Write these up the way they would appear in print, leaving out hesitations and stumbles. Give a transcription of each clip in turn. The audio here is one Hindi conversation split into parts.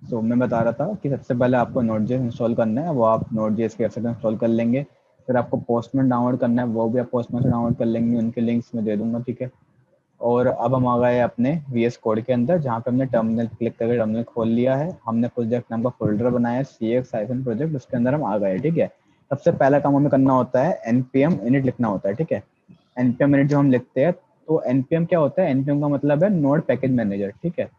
सो मैं बता रहा था कि सबसे पहले आपको Node.js इंस्टॉल करना है, वो आप Node.js के वेबसाइट इंस्टॉल कर लेंगे। फिर आपको पोस्टमैन डाउनलोड करना है, वो भी आप पोस्टमैन से डाउनलोड कर लेंगे, उनके लिंक्स मैं दे दूंगा, ठीक है। और अब हम आ गए अपने VS कोड के अंदर, जहाँ पे हमने टर्मिनल क्लिक करके टर्मिनल खोल लिया है। हमने प्रोजेक्ट नाम का फोल्डर बनाया है CX प्रोजेक्ट, उसके अंदर हम आ गए, ठीक है। सबसे पहला काम हमें करना होता है npm init लिखना होता है, ठीक है। npm init जो हम लिखते हैं, तो npm क्या होता है, npm का मतलब है नोड पैकेज मैनेजर, ठीक है।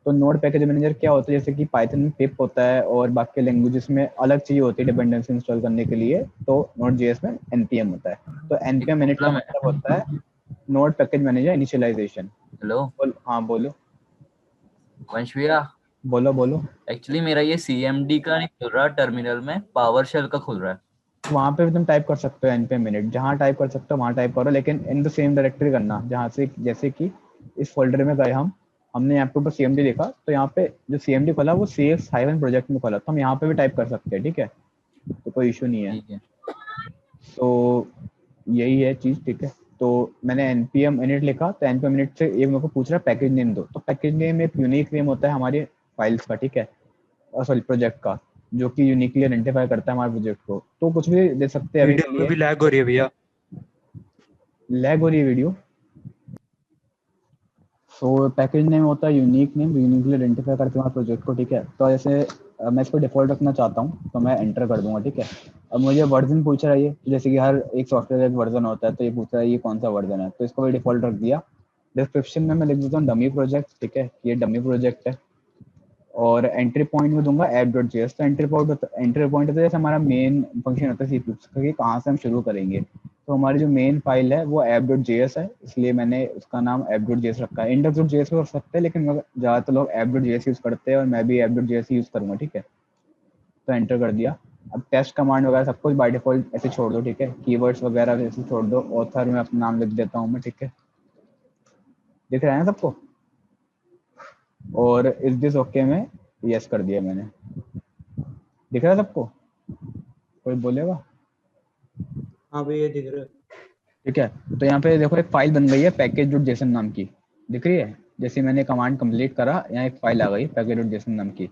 तो नोड पैकेज मैनेजर क्या होता है, जैसे कि पाइथन में पिप होता है और बाकी लैंग्वेजेस में अलग चीज होती है डिपेंडेंसी इंस्टॉल करने के लिए, तो Node.js में npm होता है। तो एक npm init का प्रॉब्लम है। मतलब होता है node package manager initialization. Hello हाँ बोलो वंश भैया, बोलो बोलो। एक्चुअली मेरा ये CMD का नहीं खुल रहा, टर्मिनल में पावर शेल का खुल रहा है। वहाँ पे भी तुम टाइप कर सकते हो npm init, जहाँ टाइप कर सकते हो वहाँ टाइप करो, लेकिन इन द सेम डायरेक्टरी करना, जहाँ से जैसे कि इस फोल्डर में गए हमने यहाँ पे ऊपर CMD लिखा, तो यहाँ पे जो CMD खोला वो CX प्रोजेक्ट में खोला, तो हम यहाँ पे भी टाइप कर सकते हैं, ठीक है। तो कोई इशू नहीं है। ठीक है। तो यही है चीज़, ठीक है। तो मैंने npm init लिखा, तो npm init से एक मेरे को पूछ रहा है पैकेज नेम दो, तो पैकेज नेम एक यूनिक नेम होता है हमारे फाइल्स का, ठीक है, सॉरी प्रोजेक्ट का, जो कि यूनिकली आइडेंटिफाई करता है हमारे प्रोजेक्ट को। तो कुछ भी दे सकते हैं अभी के वीडियो में लिए। भी लैग हो रही है भैया। लैग हो रही है वीडियो। सो पैकेज नेम होता है यूनिक नेम, यूनिकली आइडेंटिफाई करते हैं हमारे प्रोजेक्ट को, ठीक है। तो जैसे मैं इसको डिफॉल्ट रखना चाहता हूँ, तो मैं एंटर कर दूंगा, ठीक है। अब मुझे वर्जन पूछ रहा है ये, जैसे कि हर एक सॉफ्टवेयर का एक वर्जन होता है, तो ये पूछ रहा है ये कौन सा वर्जन है, तो इसको भी डिफॉल्ट रख दिया। डिस्क्रिप्शन में मैं लिख देता हूँ डमी प्रोजेक्ट, ठीक है, ये डमी प्रोजेक्ट है। और एंट्री पॉइंट में दूंगा app.js। तो एंट्री पॉइंट होता है जैसे हमारा मेन फंक्शन होता है C++ का, कि कहाँ से हम शुरू करेंगे। तो हमारी जो मेन फाइल है वो app.js है, इसलिए मैंने उसका नाम app.js रखा है। index.js भी कर सकते हैं, लेकिन ज़्यादातर लोग app.js यूज़ करते हैं और मैं भी app.js यूज़ करूँगा, ठीक है। तो एंटर कर दिया। अब टेस्ट कमांड वगैरह सब कुछ बाय डिफॉल्ट ऐसे छोड़ दो, ठीक है। कीवर्ड्स वगैरह ऐसे छोड़ दो। ऑथर में अपना नाम लिख देता हूँ मैं, ठीक है। दिख रहा है ना सबको? और इस दिस ओके में यस कर दिया मैंने। दिख रहा है सबको? कोई बोलेगा? हाँ भैया दिख रहा है। ठीक है। तो यहाँ पे देखो एक फाइल बन गई है पैकेज डॉट जेसन नाम की, दिख रही है? जैसे मैंने कमांड कंप्लीट करा, यहाँ एक फाइल आ गई पैकेज डॉट जेसन नाम की।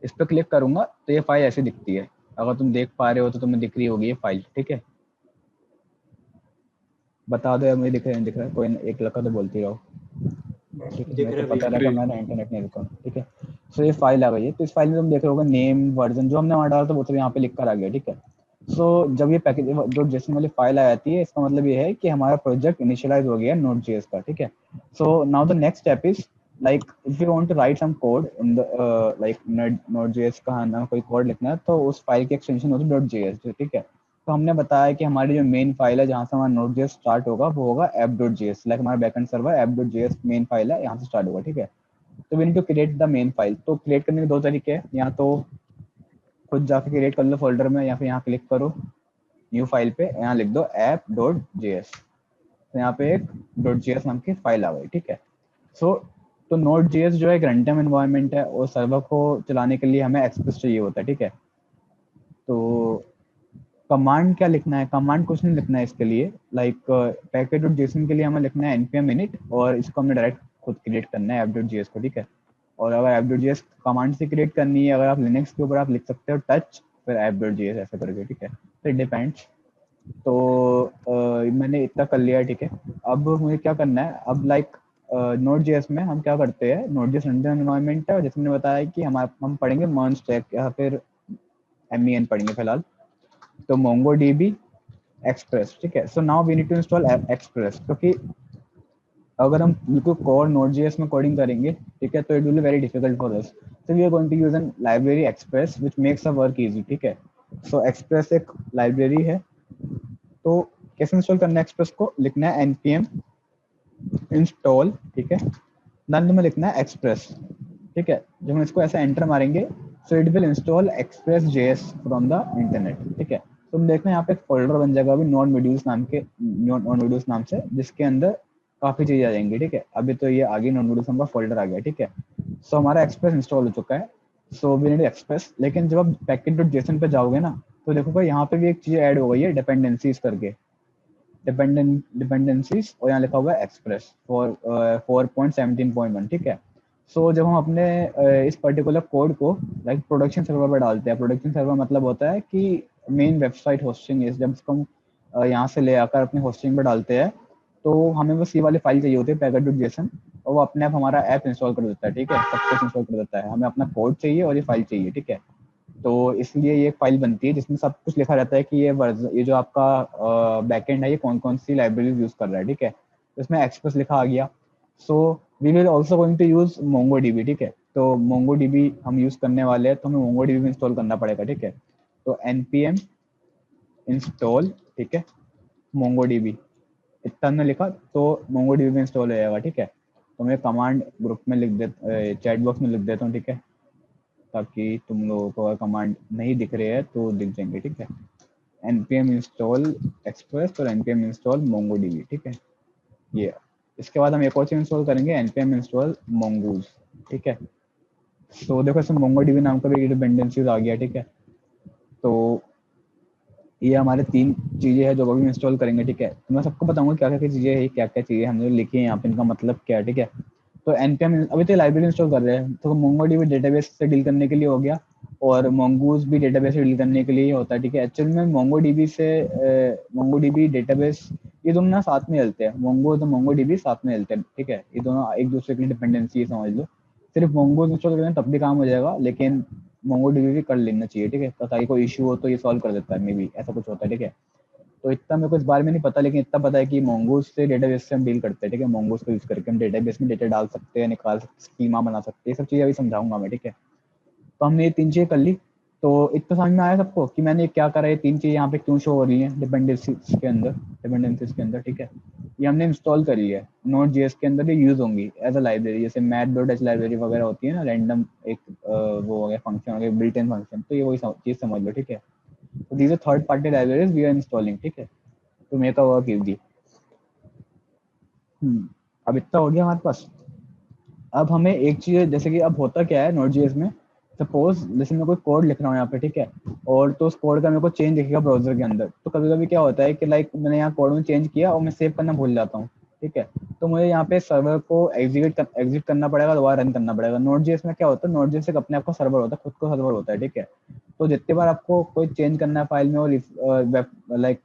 इस पर क्लिक करूंगा तो ये फाइल ऐसे दिखती है। अगर तुम देख पा रहे हो तो तुम्हें दिख रही होगी ये फाइल, ठीक है। बता दो यार मुझे दिख रहा है नहीं दिख रहा है, कोई एक लड़का तो बोलती रहो, ठीक है। दिख मेरे रहा को है पता भैया। लगा, मैंने इंटरनेट नहीं रुका, ठीक है। सो ये फाइल आ गई है, तो इस फाइल में तुम देख रहे होगे नेम वर्जन जो हमने वहाँ डाला था वो सब यहाँ पे लिख कर आ गया, ठीक है। सो जब ये पैकेज जो जेसन वाली फाइल आ जाती है, इसका मतलब ये है कि हमारा प्रोजेक्ट इनिशियलाइज हो गया Node.js का, ठीक है। So now the next step is like if you want to write some code in the like Node.js का ना कोई कोड लिखना है, तो उस फाइल की एक्सटेंशन होती है .js, ठीक है। तो हमने बताया कि हमारी जो मेन फाइल है जहाँ से हमारा Node.js स्टार्ट होगा वो होगा app.js, लाइक हमारा backend server app.js main file है, यहाँ से स्टार्ट होगा, ठीक है। तो we need to create the main file. तो क्रिएट करने के दो तरीके हैं, या तो खुद जाके क्रिएट कर लो फोल्डर में, या फिर यहाँ क्लिक करो न्यू फाइल पे, यहाँ लिख दो app.js। तो यहाँ पे एक .js नाम की फाइल आ गई, ठीक है। सो तो Node.js जो है एक रन टाइम एनवायरनमेंट है, और सर्वर को चलाने के लिए हमें एक्सप्रेस चाहिए होता है, ठीक है। तो कमांड क्या लिखना है, कमांड कुछ नहीं लिखना है इसके लिए। लाइक पैकेज डॉट जेसन के लिए हमें लिखना है npm init, और इसको हमने डायरेक्ट खुद क्रिएट करना है app.js को, ठीक है। और अगर app.js कमांड से क्रिएट करनी है, अगर आप लिनक्स के ऊपर आप लिख सकते हो टच फिर app.js ऐसा करके, ठीक है। तो इट डिपेंड्स। तो मैंने इतना कर लिया है, ठीक है। अब मुझे क्या करना है, अब लाइक Node.js में हम क्या करते हैं, Node.js रनटाइम एनवायरनमेंट है, और जैसे मैंने बताया कि हम पढ़ेंगे मर्ज स्टैक या फिर MEN पढ़ेंगे फिलहाल। तो MongoDB एक्सप्रेस, ठीक है। So now we need to install express, क्योंकि अगर हम बिल्कुल कोर Node.js में कोडिंग करेंगे, ठीक है, तो it will be very difficult for us. So we are going to use an library express which makes our work easy, ठीक है। सो एक्सप्रेस एक लाइब्रेरी है। तो कैसे इंस्टॉल करना है एक्सप्रेस को, लिखना है npm इंस्टॉल, ठीक है। देन में लिखना है एक्सप्रेस, ठीक है। जब हम इसको ऐसे एंटर मारेंगे, सो it will install express JS from the internet, ठीक है। तुम देखना यहाँ पे एक फोल्डर बन जाएगा अभी नॉन मॉड्यूल्स नाम से, जिसके अंदर काफी चीजें आ जाएंगी, ठीक है। अभी तो ये आगे नॉन मॉड्यूल्स का फोल्डर आ गया, ठीक है। सो हमारा एक्सप्रेस इंस्टॉल हो चुका है। So we need express. लेकिन जब आप पैकेज.json पे जाओगे ना, तो देखोगे यहाँ पे भी एक चीज ऐड हो गई है डिपेंडेंसीज करके, डिपेंडेंसीज, और यहाँ लिखा हुआ है एक्सप्रेस फॉर 4.17.1, ठीक है। सो जब हम अपने इस पर्टिकुलर कोड को लाइक प्रोडक्शन सर्वर पर डालते हैं, प्रोडक्शन सर्वर मतलब होता है कि मेन वेबसाइट होस्टिंग है, जब इसको हम यहाँ से ले आकर अपने होस्टिंग पर डालते हैं तो हमें बस ये वाली फाइल चाहिए होती है package.json, और वो अपने आप हमारा ऐप इंस्टॉल कर देता है, ठीक है, सब कुछ इंस्टॉल कर देता है। हमें अपना कोड चाहिए और ये फाइल चाहिए, ठीक है। तो इसलिए ये एक फाइल बनती है जिसमें सब कुछ लिखा रहता है कि ये जो आपका बैकएंड है ये कौन कौन सी लाइब्रेरीज यूज कर रहा है, ठीक है। तो इसमें एक्सप्रेस लिखा आ गया। So we will also going to use MongoDB, ठीक है। तो MongoDB हम यूज करने वाले हैं, तो हमें MongoDB भी इंस्टॉल करना पड़ेगा, ठीक है। तो npm इंस्टॉल, ठीक है, MongoDB, इतना हमने लिखा तो MongoDB में इंस्टॉल हो जाएगा, ठीक है। तो मैं कमांड ग्रुप में लिख दे, चैट बॉक्स में लिख देता हूँ, ठीक है, ताकि तुम लोगों को अगर कमांड नहीं दिख रही है तो दिख जाएंगे, ठीक है। npm इंस्टॉल एक्सप्रेस और npm इंस्टॉल MongoDB, ठीक है। ये इसके बाद हम एक और चीज इंस्टॉल करेंगे, npm इंस्टॉल mongoose, ठीक है। तो देखो इसमें MongoDB नाम का भी डिपेंडेंसीज आ गया, ठीक है। तो ये हमारे 3 चीजें हैं जो अभी इंस्टॉल करेंगे, ठीक है। तो मैं सबको बताऊंगा क्या क्या चीजें है, क्या क्या चीजें हमने लिखी है यहाँ पे, इनका मतलब क्या है, ठीक है। तो npm अभी तो लाइब्रेरी इंस्टॉल कर रहे हैं, तो MongoDB डेटाबेस से डील करने के लिए हो गया, और mongoose भी डेटाबेस से डील करने के लिए होता है, ठीक है। एक्चुअल में MongoDB डेटाबेस ये दोनों ना साथ में चलते हैं, Mongo तो MongoDB साथ में चलते हैं, ठीक है। ये दोनों एक दूसरे के लिए डिपेंडेंसी है, समझ लो। सिर्फ Mongoose इंस्टॉल करें तब भी काम हो जाएगा, लेकिन MongoDB भी कर लेना चाहिए, ठीक है, ताकि कोई इशू हो तो ये सॉल्व कर देता है, मे बी ऐसा कुछ होता है, ठीक है। तो इतना मेरे को इस बारे में नहीं पता, लेकिन इतना पता है कि Mongoose से डेटाबेस से हम डील करते हैं, ठीक है। Mongoose को यूज करके हम डेटाबेस में डेटा डाल सकते हैं, निकाल सकते, स्कीमा बना सकते हैं, ये सब चीज़ें अभी समझाऊंगा मैं, ठीक है। तो हमने ये 3 चीज़ें कर ली। तो इतना समझ में आया सबको कि मैंने क्या करा, ये 3 चीज़ें यहाँ पे क्यों शो हो रही हैं डिपेंडेंसीज के अंदर, ठीक है। ये हमने इंस्टॉल करी है Node.js के अंदर, ये यूज होंगी एज अ लाइब्रेरी, जैसे math.h लाइब्रेरी वगैरह होती है ना, रैंडम एक वो हो गया फंक्शन हो गया, बिल्ट इन फंक्शन, तो ये वही चीज़ समझ लो, ठीक है। तो these are third party libraries we are installing, ठीक है। तो मेक अ वर्क इजी। अब इतना हो गया हमारे पास। अब हमें एक चीज, जैसे कि अब होता क्या है Node.js में, सपोज जैसे मैं कोई कोड लिख रहा हूँ यहाँ पे, ठीक है, और तो उस कोड का मेरे को चेंज दिखेगा ब्राउजर के अंदर, तो कभी कभी क्या होता है कि लाइक मैंने यहाँ कोड में चेंज किया और मैं सेव करना भूल जाता हूँ, ठीक है। तो मुझे यहाँ पे सर्वर को एग्जीक्यूट करना पड़ेगा, दोबारा रन करना पड़ेगा। Node.js में क्या होता है, Node.js एक अपने आप का सर्वर होता है, खुद को सर्वर होता है, ठीक है। तो जितनी बार आपको कोई चेंज करना है फाइल में, और लाइक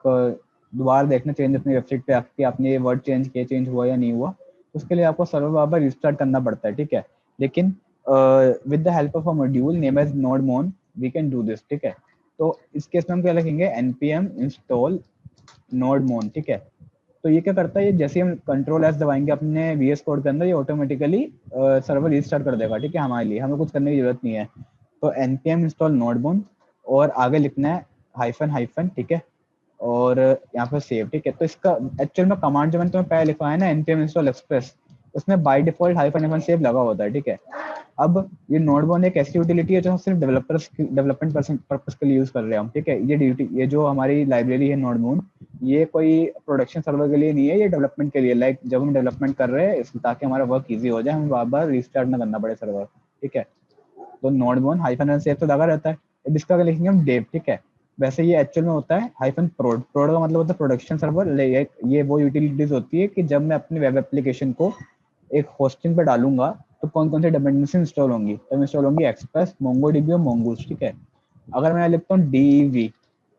दोबारा देखना चेंज अपनी वेबसाइट पे आपकी, आपने ये वर्ड चेंज किया, चेंज हुआ या नहीं हुआ, उसके लिए आपको सर्वर वापस रिस्टार्ट करना पड़ता है, ठीक है। लेकिन with the help of a module name as nodemon we can do this, ठीक है। तो इस केस में हम क्या लिखेंगे, npm इंस्टॉल nodemon, ठीक है। तो ये क्या करता है, ये जैसे हम कंट्रोल एस दबाएंगे अपने VS कोड के अंदर, ये ऑटोमेटिकली सर्वर रिस्टार्ट कर देगा, ठीक है, हमारे लिए, हमें कुछ करने की जरूरत नहीं है। तो npm इंस्टॉल nodemon, और आगे लिखना है हाइफन हाइफन, ठीक है, और यहाँ पर सेव, ठीक है। तो इसका एक्चुअल में कमांड जो मैंने तुम्हें पहले लिखा है ना, npm इंस्टॉल एक्सप्रेस, उसमें by default hyphen hyphen save लगा होता है, ठीक है। अब ये नोडबोन एक ऐसी यूटिलिटी है जो हम सिर्फ डेवलपमेंट पर्पस के लिए यूज कर रहे हैं हम, ठीक है। ये जो हमारी लाइब्रेरी है नोडबोन, ये कोई प्रोडक्शन सर्वर के लिए नहीं है, ये डेवलपमेंट के लिए, लाइक जब हम डेवलपमेंट कर रहे हैं ताकि हमारा वर्क इजी हो जाए, हमें बार बार रिस्टार्ट ना करना पड़े सर्वर, ठीक है। तो नोडबोन हाइफन सेव तो लगा रहता है। अब इसका लिखेंगे हम डेव, ठीक है। वैसे ये एक्चुअल में होता है हाइफन प्रोड का मतलब होता है प्रोडक्शन सर्वर। ये वो यूटिलिटीज होती है कि जब मैं अपनी वेब एप्लीकेशन को एक होस्टिंग पे डालूंगा तो कौन कौन से डिपेंडेंसी इंस्टॉल होंगी, तो इंस्टॉल होंगी एक्सप्रेस, MongoDB और Mongoose, ठीक है। अगर मैं लिखता हूँ DEV,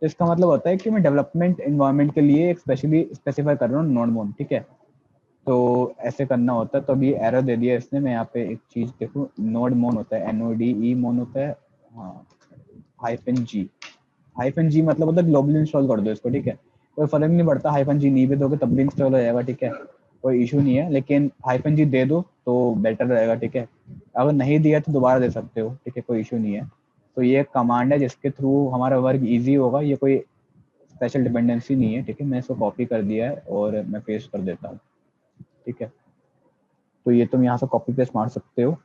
तो इसका मतलब होता है कि मैं डेवलपमेंट एनवायरनमेंट के लिए एक स्पेशली स्पेसिफाई कर रहा हूँ नोडमोन, ठीक है। तो ऐसे करना होता है। तो अभी एरर दे दिया इसने, मैं यहाँ पे एक चीज देखूँ, नोडमोन होता है, NODE मोन होता है, हाँ, हाइफन जी मतलब होता है ग्लोबली इंस्टॉल कर दो इसको, ठीक है। कोई फर्क नहीं पड़ता, हाइफन जी नहीं भी दोगे तब भी इंस्टॉल हो जाएगा, ठीक है, कोई इशू नहीं है। लेकिन हाइफन जी दे दो तो बेटर रहेगा, ठीक है। अगर नहीं दिया तो दोबारा दे सकते हो, ठीक है, कोई इशू नहीं है। तो ये कमांड है जिसके थ्रू हमारा वर्क ईजी होगा, ये कोई स्पेशल डिपेंडेंसी नहीं है, ठीक है। मैं इसको कॉपी कर दिया है और मैं पेस्ट कर देता हूँ, ठीक है। तो ये तुम यहाँ से कॉपी पेस्ट मार सकते हो।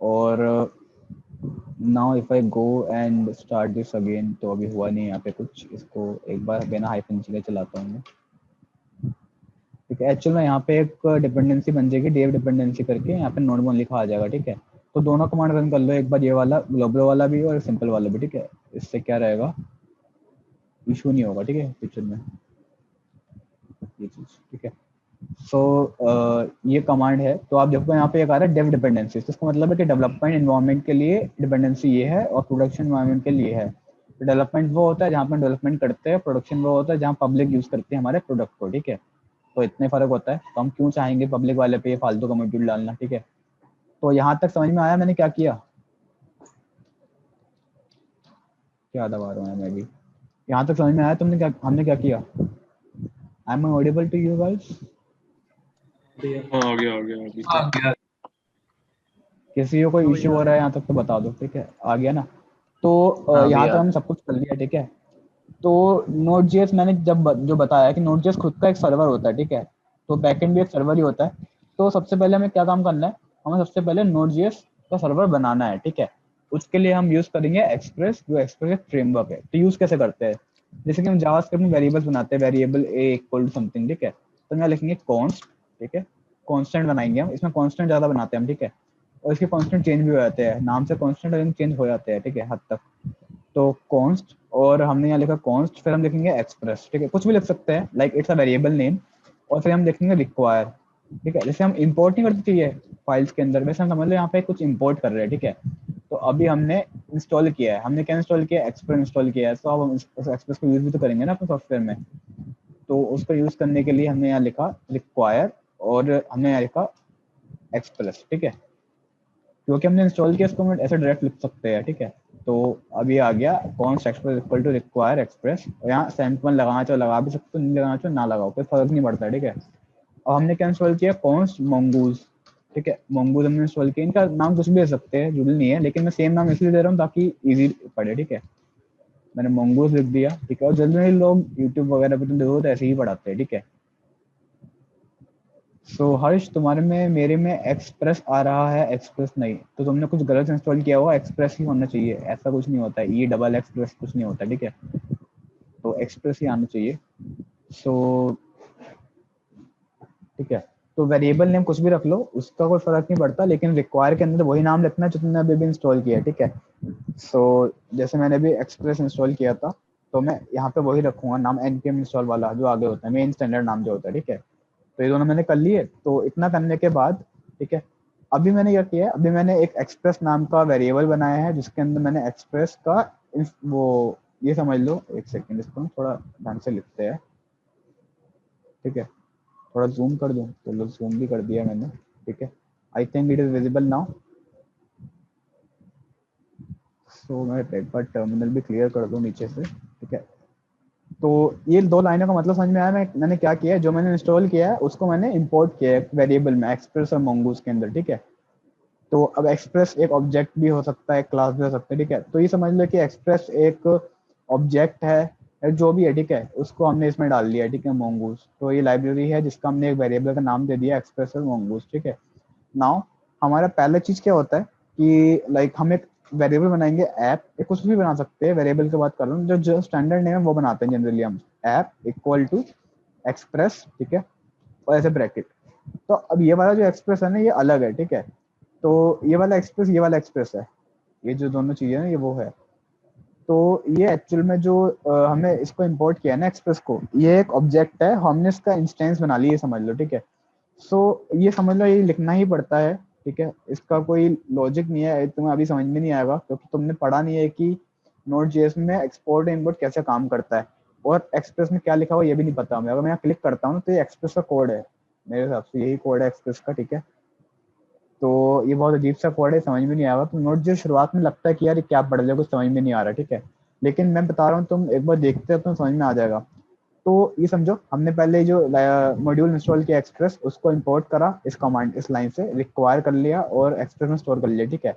और now if I go and start this again, तो अभी हुआ नहीं यहाँ पे कुछ, इसको एक बार बिना हाइफन के चलाता हूँ मैं, ठीक है। एक्चुअल में यहाँ पे एक डिपेंडेंसी बन जाएगी डेव डिपेंडेंसी करके, यहाँ पे नोडमोन लिखा आ जाएगा, ठीक है। तो दोनों कमांड रन कर लो, एक बार ये वाला ग्लोबल वाला भी और सिंपल वाला भी, ठीक है। इससे क्या रहेगा, इशू नहीं होगा, ठीक है, फ्यूचर में ये चीज, ठीक है। सो ये कमांड है। तो आप देखो यहाँ पे एक आ रहा है डेव डिपेंडेंसी, तो इसका मतलब है कि डेवलपमेंट इन्वायरमेंट के लिए डिपेंडेंसी ये है और प्रोडक्शन इन्वायरमेंट के लिए है। तो डेवलपमेंट वो होता है जहाँ पर डेवलपमेंट करते हैं, प्रोडक्शन वो होता है जहाँ पब्लिक यूज करती है हमारे प्रोडक्ट को, ठीक है। तो इतने फर्क होता है, तो हम क्यों चाहेंगे पब्लिक वाले पे ये फालतू का मॉड्यूल डालना, ठीक है। तो यहाँ तक समझ में आया मैंने क्या किया, क्या दबा रहा हूँ मैं भी। यहाँ तक समझ में आया तुमने क्या, हमने क्या किया? I am audible to you guys? भैया हाँ, आ गया। किसी को कोई हाँ इश्यू भैया। हो रहा है यहाँ तक तो बता दो, ठीक है। आ गया ना? तो हाँ यहाँ भैया तक हमने सब कुछ कर लिया, ठीक है। तो Node.js मैंने जो बताया कि Node.js खुद का एक सर्वर होता है, ठीक है। तो बैकएंड भी एक सर्वर ही होता है। तो सबसे पहले हमें क्या काम करना है, हमें सबसे पहले Node.js का सर्वर बनाना है, ठीक है। उसके लिए हम यूज करेंगे एक्सप्रेस, जो एक्सप्रेस एक फ्रेमवर्क है। तो यूज कैसे करते हैं, जैसे कि हम जावास्क्रिप्ट में वेरिएबल्स बनाते हैं, variable a equal to something, ठीक है। तो यहाँ लिखेंगे कॉन्स्ट, ठीक है। कॉन्स्टेंट बनाएंगे हम, इसमें कॉन्स्टेंट ज्यादा बनाते हैं हम, ठीक है। और इसके कॉन्स्टेंट चेंज भी हो जाते हैं, नाम से कॉन्स्टेंट चेंज हो जाते हैं, ठीक है, हद तक। तो कॉन्स्ट, और हमने यहाँ लिखा कॉन्स्ट, फिर हम लिखेंगे एक्सप्रेस, ठीक है। कुछ भी लिख सकते हैं, like it's a variable name. और फिर हम लिखेंगे रिक्वायर, ठीक है। जैसे हम इंपोर्ट नहीं करते चाहिए फाइल्स के अंदर, वैसे हम समझ लो यहाँ पे कुछ इंपोर्ट कर रहे हैं, ठीक है। तो अभी हमने इंस्टॉल किया है, हमने क्या इंस्टॉल किया है, एक्सप्रेस इंस्टॉल किया है। तो अब हम एक्सप्रेस को यूज भी तो करेंगे ना अपने सॉफ्टवेयर में। तो उसको यूज करने के लिए हमने यहाँ लिखा रिक्वायर, और हमने यहाँ लिखा एक्सप्रेस, ठीक है। क्योंकि हमने इंस्टॉल किया, इसको हम ऐसे डायरेक्ट लिख सकते हैं, ठीक है। तो अभी आ गया const express equal to require express, और यहाँ सेमीकोलन लगाना चाहो लगा भी सकते हो, नहीं लगाना चाहो ना लगाओ, कोई फर्क नहीं पड़ता है, ठीक है। और हमने क्या इंस्टॉल किया, कॉन्स्ट मोंगूज, ठीक है। मोंगूज हमने इंस्टॉल किया, इनका नाम कुछ भी दे सकते हैं, जरूरी नहीं है, लेकिन मैं सेम नाम इसलिए दे रहा हूँ ताकि इजी पड़े, ठीक है। मैंने मोंगूज लिख दिया, ठीक है। और जल्दी लोग यूट्यूब वगैरह पे तुम देखो तो ऐसे ही पढ़ाते हैं, ठीक है। सो हर्ष, तुम्हारे में मेरे में एक्सप्रेस आ रहा है, एक्सप्रेस नहीं, तो तुमने कुछ गलत इंस्टॉल किया होगा, एक्सप्रेस ही होना चाहिए, ऐसा कुछ नहीं होता है, ये डबल एक्सप्रेस कुछ नहीं होता, ठीक है। तो एक्सप्रेस ही आना चाहिए। सो ठीक है। तो वेरिएबल नेम कुछ भी रख लो, उसका कोई फर्क नहीं पड़ता, लेकिन रिक्वायर के अंदर वही नाम रखना है जो तुमने अभी भी इंस्टॉल किया है, ठीक है। सो जैसे मैंने अभी एक्सप्रेस इंस्टॉल किया था, तो मैं यहाँ पे वही रखूंगा नाम, npm इंस्टॉल वाला जो आगे होता है, मेन स्टैंडर्ड नाम जो होता है, ठीक है। तो ये दोनों मैंने कर लिए। तो इतना करने के बाद, ठीक है, अभी मैंने क्या किया है, अभी मैंने एक एक्सप्रेस नाम का वेरिएबल बनाया है, जिसके अंदर मैंने एक्सप्रेस का वो, ये समझ लो, एक सेकेंड, इसको थोड़ा ढंग से लिखते हैं, ठीक है। थोड़ा जूम कर दूं, चलो जूम भी कर दिया मैंने, ठीक है। I think it is visible now. So मैं एक बार टर्मिनल भी क्लियर कर दूं नीचे से, ठीक है। तो ये दो लाइनों का मतलब समझ में आया, मैंने क्या किया है, जो मैंने इंस्टॉल किया है उसको मैंने इंपोर्ट किया है वेरिएबल में, एक्सप्रेस और मोंगूज के अंदर, ठीक है। तो अब एक्सप्रेस एक ऑब्जेक्ट भी हो सकता है, क्लास भी हो सकता है, ठीक है। तो ये समझ लो कि एक्सप्रेस एक ऑब्जेक्ट है, या जो भी है, ठीक है, उसको हमने इसमें डाल दिया है, ठीक है, मोंगूज। तो ये लाइब्रेरी है जिसका हमने एक वेरिएबल का नाम दे दिया एक्सप्रेस और मोंगूज, ठीक है। नाउ हमारा पहला चीज क्या होता है कि लाइक हम एक वेरिएबल बनाएंगे ऐप, एक कुछ भी बना सकते हैं, वेरिएबल की बात कर रहा हूँ, जो स्टैंडर्ड नेम है वो बनाते हैं जनरली हम, ऐप इक्वल टू एक्सप्रेस, ठीक है, और ऐसे ब्रैकेट। तो अब ये वाला जो एक्सप्रेस है ना, ये अलग है, ठीक है। तो ये वाला एक्सप्रेस, ये वाला एक्सप्रेस है, ये जो दोनों चीजें हैं ये वो है। तो ये एक्चुअल में जो हमने इसको इंपोर्ट किया है ना एक्सप्रेस को, ये एक ऑब्जेक्ट है, हमने इसका इंस्टेंस बना लिया, समझ लो, ठीक है। सो ये समझ लो ये लिखना ही पड़ता है, ठीक है। इसका कोई लॉजिक नहीं है, तुम्हें अभी समझ में नहीं आएगा क्योंकि तुमने पढ़ा नहीं है कि Node.js में एक्सपोर्ट इम्पोर्ट कैसे काम करता है, और एक्सप्रेस में क्या लिखा हुआ ये भी नहीं पता हमें। अगर मैं यहाँ क्लिक करता हूँ तो ये एक्सप्रेस का कोड है, मेरे हिसाब से यही कोड है एक्सप्रेस का, ठीक है। तो ये बहुत अजीब सा कोड है, समझ में नहीं आएगा। तो Node.js शुरुआत में लगता है कि यार ये क्या पढ़ लिया, कुछ समझ में नहीं आ रहा, ठीक है। लेकिन मैं बता रहा हूँ, तुम एक बार देखते हो तो समझ में आ जाएगा। तो ये समझो, हमने पहले जो मॉड्यूल इंस्टॉल किया एक्सप्रेस, उसको इंपोर्ट करा इस कमांड, इस लाइन से रिक्वायर कर लिया और एक्सप्रेस में स्टोर कर लिया, ठीक है।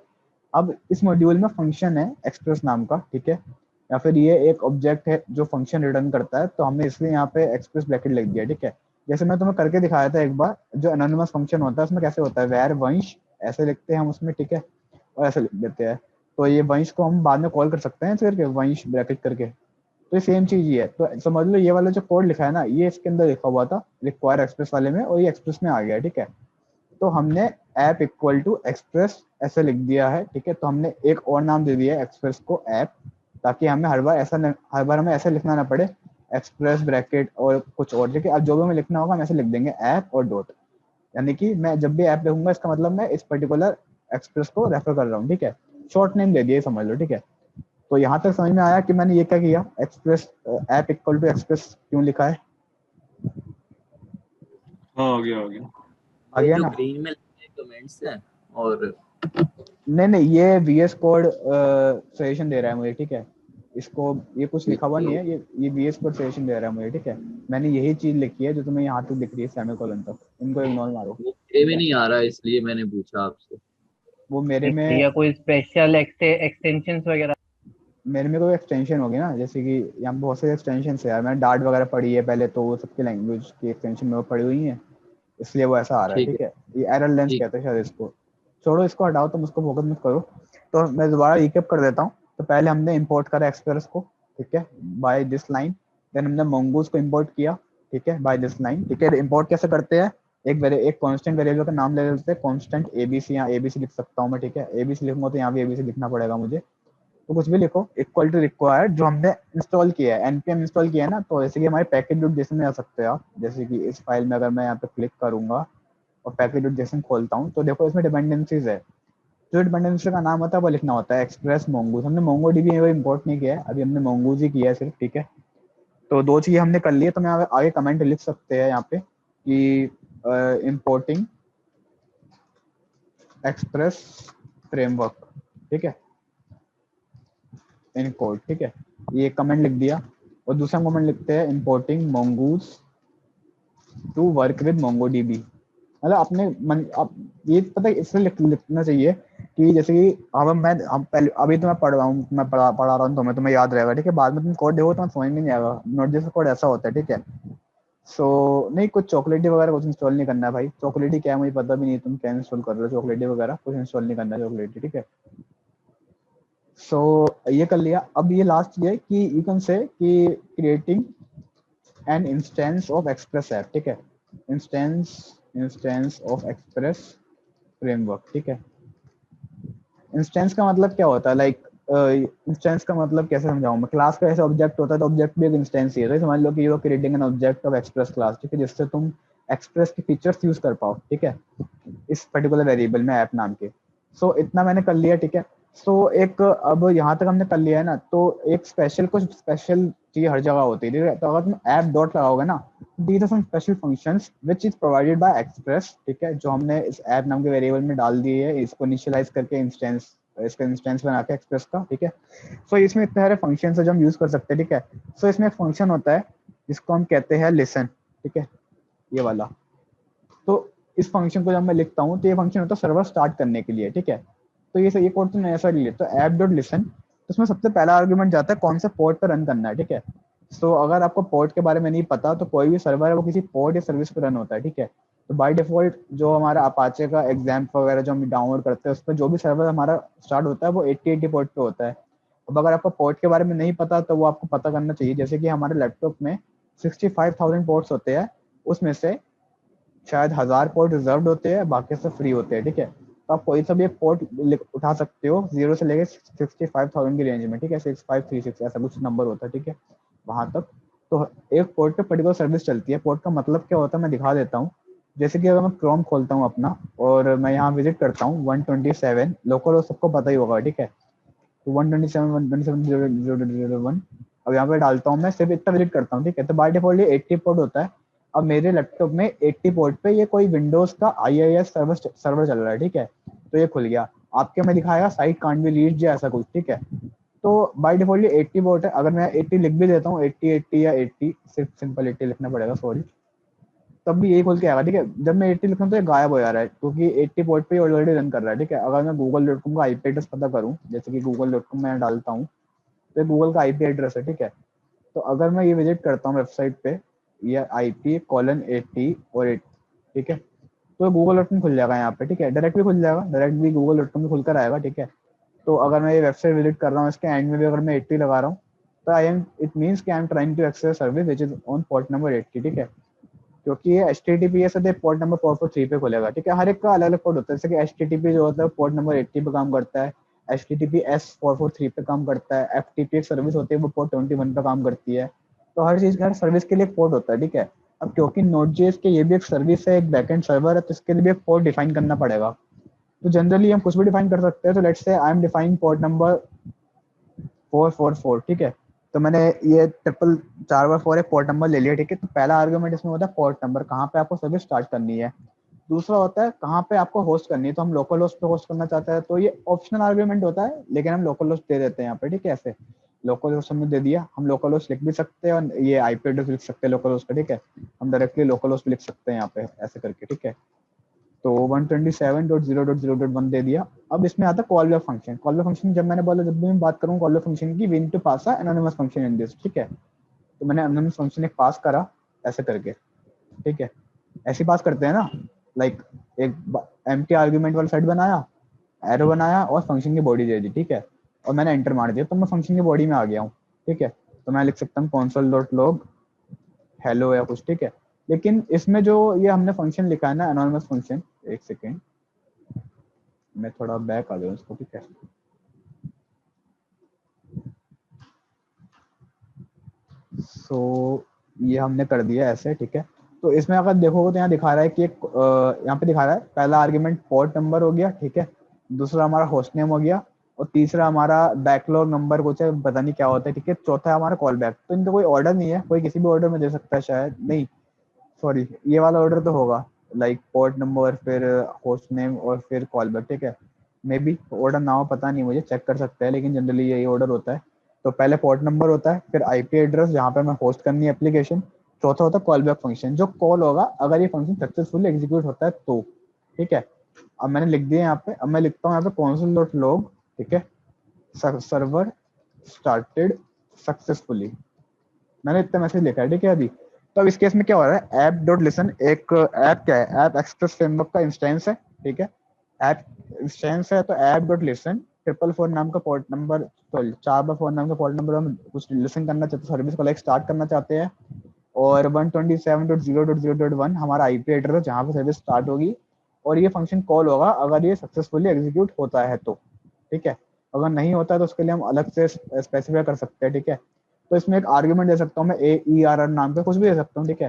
अब इस मॉड्यूल में फंक्शन है एक्सप्रेस नाम का, ठीक है, या फिर ये एक ऑब्जेक्ट है जो फंक्शन रिटर्न करता है, तो हमने इसलिए यहाँ पे एक्सप्रेस ब्रैकेट लिख दिया, ठीक है। जैसे मैं तुम्हें करके दिखाया था एक बार, जो एनोनिमस फंक्शन होता है उसमें कैसे होता है, वैर वंश ऐसे लिखते हैं हम उसमें, ठीक है, और ऐसे लिख देते हैं। तो ये वंश को हम बाद में कॉल कर सकते हैं करके, वंश ब्रैकेट करके। तो ये सेम चीज ही है। तो समझ लो ये वाला जो कोड लिखा है ना, ये इसके अंदर लिखा हुआ था रिक्वायर एक्सप्रेस वाले में, और ये एक्सप्रेस में आ गया, ठीक है। तो हमने ऐप इक्वल टू एक्सप्रेस ऐसे लिख दिया है, ठीक है। तो हमने एक और नाम दे दिया है एक्सप्रेस को ऐप, ताकि हमें हर बार हमें ऐसा लिखना ना पड़े, एक्सप्रेस ब्रैकेट और कुछ और, ठीक है। अब जो भी हमें लिखना होगा हम ऐसे लिख देंगे ऐप और डॉट, यानी कि मैं जब भी ऐप लिखूंगा इसका मतलब मैं इस पर्टिकुलर एक्सप्रेस को रेफर कर रहा हूँ, ठीक है। शॉर्ट नेम दे दिए समझ लो, ठीक है। तो यहाँ तक समझ में आया कि मैंने ये क्या किया, express app equal to express क्यों लिखा है, हाँ, आ गया आ गया। आ गया जो ना। ग्रीन में कमेंट्स हैं और नहीं ये VS कोड सजेशन दे रहा है मुझे, ठीक है। इसको ये कुछ लिखा हुआ नहीं है, ये VS कोड सजेशन दे रहा है मुझे, ठीक है। मैंने यही चीज लिखी है जो तुम्हें यहाँ तक दिख रही है सेमीकोलन तक, इनको इग्नोर मारो, वो मेरे में ठीक है। नहीं आ रहा, इसलिए मैंने पूछा आपसे। वो मेरे में या कोई स्पेशल एक्सटेंशंस वगैरह? मेरे में कोई एक्सटेंशन होगी ना, जैसे कि यहाँ पे बहुत सारे एक्सटेंशन है यार, मैंने डार्ट वगैरह पढ़ी है पहले, तो वो सबके लैंग्वेज की एक्सटेंशन में वो पढ़ी हुई है, इसलिए वो ऐसा आ रहा है, ठीक है। ये एरर लेंस ठीक। कहते हैं शायद इसको। छोड़ो इसको, हटाओ, तुम उसको फोकस मत करो। तो मैं दोबारा रिकैप कर देता हूँ। तो पहले हमने इंपोर्ट करा एक्सप्रेस को, ठीक है, बाय दिस लाइन। देन हमने mongoose को इंपोर्ट किया, ठीक है, बाय दिस लाइन, ठीक है। इंपोर्ट कैसे करते हैं, एक कांस्टेंट वेरिएबल का नाम ले लेते हैं, कांस्टेंट ABC, यहाँ ABC लिख सकता हूँ मैं, ठीक है। ABC लिखूंगा तो यहाँ भी ABC लिखना पड़ेगा मुझे, तो कुछ भी लिखो, इक्वल टू रिक्वायर्ड जो हमने इंस्टॉल किया है, npm इंस्टॉल किया है ना, तो जैसे कि हमारे पैकेज.json में आ सकते हैं आप, जैसे कि इस फाइल में अगर मैं यहाँ पे क्लिक करूंगा और पैकेज.json खोलता हूँ, तो देखो इसमें डिपेंडेंसीज है। जो डिपेंडेंसी का नाम होता है वो लिखना होता है एक्सप्रेस mongoose। हमने mongodb इंपोर्ट नहीं किया है अभी, हमने mongoose ही किया है सिर्फ, ठीक है। तो दो चीजें हमने कर ली है, तो मैं आगे कमेंट लिख सकते हैं यहाँ पे कि इंपोर्टिंग एक्सप्रेस फ्रेमवर्क, ठीक है, इन कोड, ठीक है। ये कमेंट लिख दिया। और दूसरा कमेंट लिखते हैं importing mongoose to work with mongodb। मतलब अपने मन, अब ये पता है इसलिए लिखना चाहिए कि जैसे कि हम पहले अभी तो मैं पढ़ रहा हूँ, मैं पढ़ा रहा हूँ, तो तुम्हें याद रहेगा, ठीक है। बाद में तुम कोड देखो तो समझ में नहीं आएगा, नोट.js कोड ऐसा होता है, ठीक है। सो नहीं, कुछ चॉकलेटी वगैरह कुछ इंस्टॉल नहीं करना है भाई। चॉकलेटी क्या है मुझे पता भी नहीं, तुम क्या इंस्टॉल कर रहे हो, चॉकलेटी वगैरह कुछ इंस्टॉल नहीं करना है चॉकलेटी, ठीक है। सो ये कर लिया। अब ये लास्ट ये कि यू कैन से कि creating an instance of express app, ठीक है, इंस्टेंस ऑफ एक्सप्रेस फ्रेमवर्क, ठीक है। इंस्टेंस का मतलब क्या होता है, लाइक इंस्टेंस का मतलब कैसे समझाऊं मैं, क्लास का ऐसा ऑब्जेक्ट होता है तो ऑब्जेक्ट भी एक इंस्टेंस ही है, तो समझ लो कि you are creating an object of express class, ठीक है, जिससे तुम एक्सप्रेस के फीचर्स यूज कर पाओ, ठीक है, इस पर्टिकुलर वेरिएबल में ऐप नाम के। सो इतना मैंने कर लिया, ठीक है। सो एक अब यहाँ तक हमने कर लिया है ना, तो एक कुछ स्पेशल चीज हर जगह होती है, ठीक है। तो अगर तुम ऐप डॉट लगाओगे ना, these are some special functions which is provided by express, ठीक है, जो हमने इस ऐप नाम के वेरिएबल में डाल दिए है, इसको इनिशियलाइज करके इसका इंस्टेंस बना के एक्सप्रेस का, ठीक है। सो इसमें इतने सारे फंक्शन है जो हम यूज कर सकते हैं, ठीक है। सो इसमें एक फंक्शन होता है जिसको हम कहते हैं लिसन, ठीक है, ये वाला। तो इस फंक्शन को जब मैं लिखता हूँ तो ये फंक्शन होता है सर्वर स्टार्ट करने के लिए, ठीक है। तो ये कोड तो ऐसा ले तो ऐप डॉट लिसन, तो उसमें सबसे पहला आर्गुमेंट जाता है कौन सा पोर्ट पर रन करना है, ठीक है। तो अगर आपको पोर्ट के बारे में नहीं पता तो कोई भी सर्वर है वो किसी पोर्ट या सर्विस पर रन होता है, ठीक है। तो बाय डिफॉल्ट जो हमारा अपाचे का एग्जाम वगैरह जो हम डाउनलोड करते हैं उस पर जो भी सर्वर हमारा स्टार्ट होता है वो 8080 पोर्ट पे होता है। अब अगर आपको पोर्ट के बारे में नहीं पता तो वो आपको पता करना चाहिए, जैसे कि हमारे लैपटॉप में 65,000 पोर्ट्स होते हैं, उसमें से शायद 1000 पोर्ट रिजर्व होते हैं, बाकी सब फ्री होते हैं, ठीक है। तो आप कोई सा भी एक पोर्ट उठा सकते हो 0 से लेके 65,000 की रेंज में, ठीक है, 6536 ऐसा कुछ नंबर होता है, ठीक है, वहां तक। तो एक पोर्ट पे पर्टिकुलर सर्विस चलती है। पोर्ट का मतलब क्या होता है मैं दिखा देता हूँ। जैसे कि अगर मैं क्रोम खोलता हूँ अपना और मैं यहाँ विजिट करता हूँ 127 लोकल, सबको पता ही होगा, ठीक है। तो 127.127.0.0.1 अब यहाँ पे डालता हूँ, मैं सिर्फ इतना विजिट करता हूँ, ठीक है। तो बाय डिफॉल्ट ये 80 पोर्ट होता है। अब मेरे लैपटॉप में 80 पोर्ट पे ये कोई विंडोज का IIS सर्वर चल रहा है, ठीक है। तो ये खुल गया, आपके में दिखाएगा साइट कांट बी रीच्ड या ऐसा कुछ, ठीक है। तो बाय डिफॉल्ट ये 80 पोर्ट है। अगर मैं 80 लिख भी देता हूँ, 80 या 80, सिर्फ सिंपल 80 लिखना पड़ेगा, सॉरी, तब भी यही खुल के आएगा, ठीक है। जब मैं 80 लिखूँ तो ये गायब हो जा रहा है क्योंकि 80 पोर्ट पे ऑलरेडी रन कर रहा है, ठीक है। अगर मैं google.com का IP एड्रेस पता करूँ, जैसे कि google.com में डालता हूँ तो ये गूगल का IP एड्रेस है, ठीक है। तो अगर मैं ये विजिट करता हूँ वेबसाइट पे, ये IP:80 और 8, ठीक है, तो google.com खुल जाएगा यहाँ पे, ठीक है। डायरेक्ट भी खुल जाएगा, डायरेक्ट भी google.com खुलकर आएगा, ठीक है। तो अगर मैं ये वेबसाइट विजिट कर रहा हूँ, इसके एंड में भी अगर मैं 80 लगा रहा हूँ तो इट मीन्स कि I am trying to access service which is on port number 80, ठीक है। क्योंकि ये HTTPS है पोर्ट नंबर 443 पे खुलेगा, ठीक है। हर एक का अलग अलग पोर्ट होता है, जैसे कि HTTP जो होता है पोर्ट नंबर 80 पे काम करता है, HTTPS 443 पे काम करता है, FTP एक सर्विस होती है वो पोर्ट 21 पे काम करती है, तो हर चीज हर सर्विस के लिए एक पोर्ट होता है, ठीक है। अब क्योंकि Node.js के ये भी एक सर्विस है, एक बैकएंड सर्वर है, तो इसके लिए भी एक पोर्ट डिफाइन करना पड़ेगा। तो जनरली हम कुछ भी डिफाइन कर सकते हैं। तो let's say I am defining port number 444, ठीक है। तो मैंने ये 444 एक पोर्ट नंबर ले लिया, ठीक है। तो पहला आर्गुमेंट इसमें होता है पोर्ट नंबर, कहाँ पे आपको सर्विस स्टार्ट करनी है। दूसरा होता है कहाँ पे आपको होस्ट करनी है, तो हम लोकल होस्ट पे होस्ट करना चाहते हैं, तो ये ऑप्शनल आर्गुमेंट होता है, लेकिन हम लोकल होस्ट दे देते हैं यहाँ पे, ठीक है। ऐसे लोकल होस्ट हमने दे दिया, हम लोकल होस्ट लिख भी सकते हैं और ये आईपी एड्रेस लिख सकते हैं लोकल होस्ट का, ठीक है। हम डायरेक्टली लोकल होस्ट लिख सकते हैं यहाँ पे ऐसे करके, ठीक है। तो 127.0.0.1 दे दिया। अब इसमें आता है call back function. Call back function जब मैंने बोला, जब भी मैं बात करूँ कॉल बैक फंक्शन की, we need to pass a anonymous function in this, ठीक है। तो मैंने एनोनिमस फंक्शन एक पास करा ऐसे करके, ठीक है। ऐसे पास करते हैं ना, लाइक एक एम्प्टी आर्गुमेंट वाला सेट बनाया, एरो बनाया और फंक्शन की बॉडी दे दी, ठीक है। और मैंने एंटर मार दिया, तो मैं फंक्शन की बॉडी में आ गया हूँ, ठीक है। तो मैं लिख सकता हूँ console.log हेलो या कुछ, ठीक है। लेकिन इसमें जो ये हमने फंक्शन लिखा है ना एनोनिमस फंक्शन, एक सेकेंड मैं थोड़ा बैक आ जाऊँ इसको, ठीक है। सो ये हमने कर दिया ऐसे, ठीक है। तो इसमें अगर देखोगे तो यहाँ दिखा रहा है कि एक यहाँ पे दिखा रहा है पहला आर्गुमेंट पोर्ट नंबर हो गया, ठीक है। दूसरा हमारा होस्ट नेम हो गया और तीसरा हमारा बैकलॉग नंबर कुछ है, पता नहीं क्या होता है, ठीक है। चौथा है हमारा कॉल बैक। तो इनका कोई ऑर्डर नहीं है, कोई किसी भी ऑर्डर में दे सकता है शायद, नहीं सॉरी ये वाला ऑर्डर तो होगा, लाइक पोर्ट नंबर फिर होस्ट नेम और फिर कॉल बैक, ठीक है। मे बी ऑर्डर ना हो, पता नहीं मुझे, चेक कर सकते हैं, लेकिन जनरली यही ऑर्डर होता है। तो पहले पोर्ट नंबर होता है, फिर आईपी एड्रेस जहाँ पे मैं होस्ट करनी है एप्लीकेशन, चौथा होता है कॉल बैक फंक्शन, जो कॉल होगा अगर ये फंक्शन सक्सेसफुली एग्जीक्यूट होता है तो, ठीक है। अब मैंने लिख दिया यहाँ पे, अब मैं लिखता हूँ यहाँ पे console.log, ठीक है, सर्वर स्टार्टेड सक्सेसफुली। मैंने इतना मैसेज लिखा है, ठीक है अभी। तो अब इस केस में क्या हो रहा है, ऐप डॉट लिसन एक ऐप क्या है, ऐप एक्सप्रेस फ्रेमवर्क का इंस्टेंस है, ठीक है। ऐप इंस्टेंस है, तो ऐप डॉट लिसन 444 नाम का पोर्ट नंबर, सॉरी 4x4 नाम का पोर्ट नंबर हम कुछ लिसन करना चाहते हैं, सर्विस को लाइक स्टार्ट करना चाहते हैं। और 127.0.0.1 हमारा आईपी एड्रेस है जहाँ पे सर्विस स्टार्ट होगी, और ये फंक्शन कॉल होगा अगर ये सक्सेसफुली एग्जीक्यूट होता है तो, ठीक है। अगर नहीं होता है तो उसके लिए हम अलग से स्पेसिफाई कर सकते हैं, ठीक है। तो इसमें एक आर्गुमेंट दे सकता हूँ मैं, AERR नाम पे कुछ भी दे सकता हूँ, ठीक है।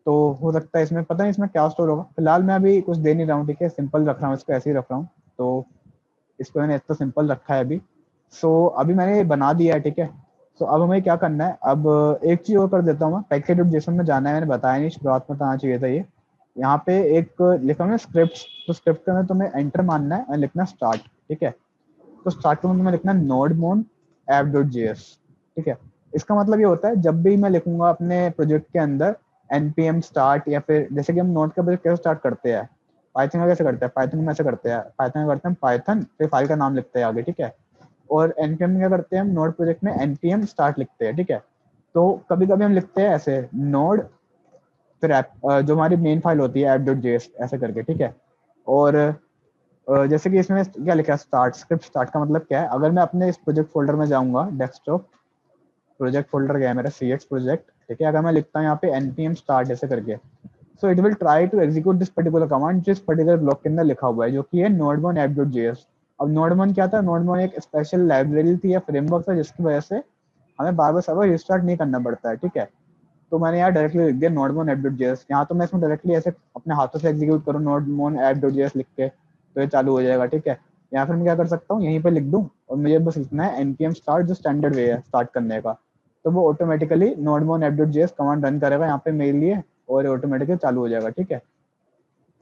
तो हो सकता है इसमें, पता नहीं इसमें क्या स्टोर होगा, फिलहाल मैं अभी कुछ दे नहीं रहा हूँ, ठीक है, सिंपल रख रहा हूँ, इसको ऐसे ही रख रहा हूँ। तो इसको मैंने इतना सिंपल रखा है अभी। सो अभी मैंने ये बना दिया है, ठीक है। सो अब हमें क्या करना है, अब एक चीज और कर देता हूँ मैं, पैकेट.json में जाना है, मैंने बताया नहीं शुरुआत में, आना चाहिए था ये। यहाँ पे एक लिखा है स्क्रिप्ट, तो स्क्रिप्ट में तुम्हें एंटर मानना है और लिखना स्टार्ट, ठीक है। तो स्टार्ट में तुम्हें लिखना node-mon app.js, ठीक है। इसका मतलब ये होता है जब भी मैं लिखूंगा अपने प्रोजेक्ट के अंदर npm start, या फिर जैसे कि हम नोड का प्रोजेक्ट कैसे स्टार्ट करते हैं, पाइथन का कैसे करते हैं, पाइथन में ऐसे करते हैं, पाइथन में करते हैं पाइथन फिर फाइल का नाम लिखते हैं आगे, ठीक है। और npm में क्या करते हैं, हम नोड प्रोजेक्ट में npm start लिखते हैं, ठीक है। तो कभी कभी हम लिखते हैं ऐसे नोड फिर ऐप, जो हमारी मेन फाइल होती है app.js ऐसे करके, ठीक है। और जैसे कि इसमें क्या लिखा है, स्टार्ट स्क्रिप्ट, स्टार्ट का मतलब क्या है, अगर मैं अपने इस प्रोजेक्ट फोल्डर में जाऊंगा, डेस्कटॉप प्रोजेक्ट फोल्डर गया मेरा cx प्रोजेक्ट, ठीक है। अगर मैं लिखता हूँ यहाँ पे npm start ऐसे करके, so it will try to execute this particular command जो इस पर्टिकुलर ब्लॉक के अंदर लिखा हुआ है, जो कि है node-mon app.js। अब node-mon क्या था, node-mon एक स्पेशल लाइब्रेरी थी या फ्रेमवर्क था जिसकी वजह से हमें बार बार सर्वर रिस्टार्ट नहीं करना पड़ता है, ठीक है। तो मैंने यहाँ डायरेक्टली लिख दिया node-mon app.js। यहाँ तो मैं इसमें डायरेक्टली ऐसे अपने हाथों से एग्जीक्यूट करूँ node-mon app.js लिख के, तो ये चालू हो जाएगा, ठीक है। या फिर मैं क्या कर सकता हूँ, यहीं पे लिख दूँ और मुझे बस लिखना है npm start, जो स्टैंडर्ड वे है स्टार्ट करने का, तो वो automatically node-mon app.js command run करेगा यहाँ पे मेरे लिए और ऑटोमेटिकली चालू हो जाएगा, ठीक है।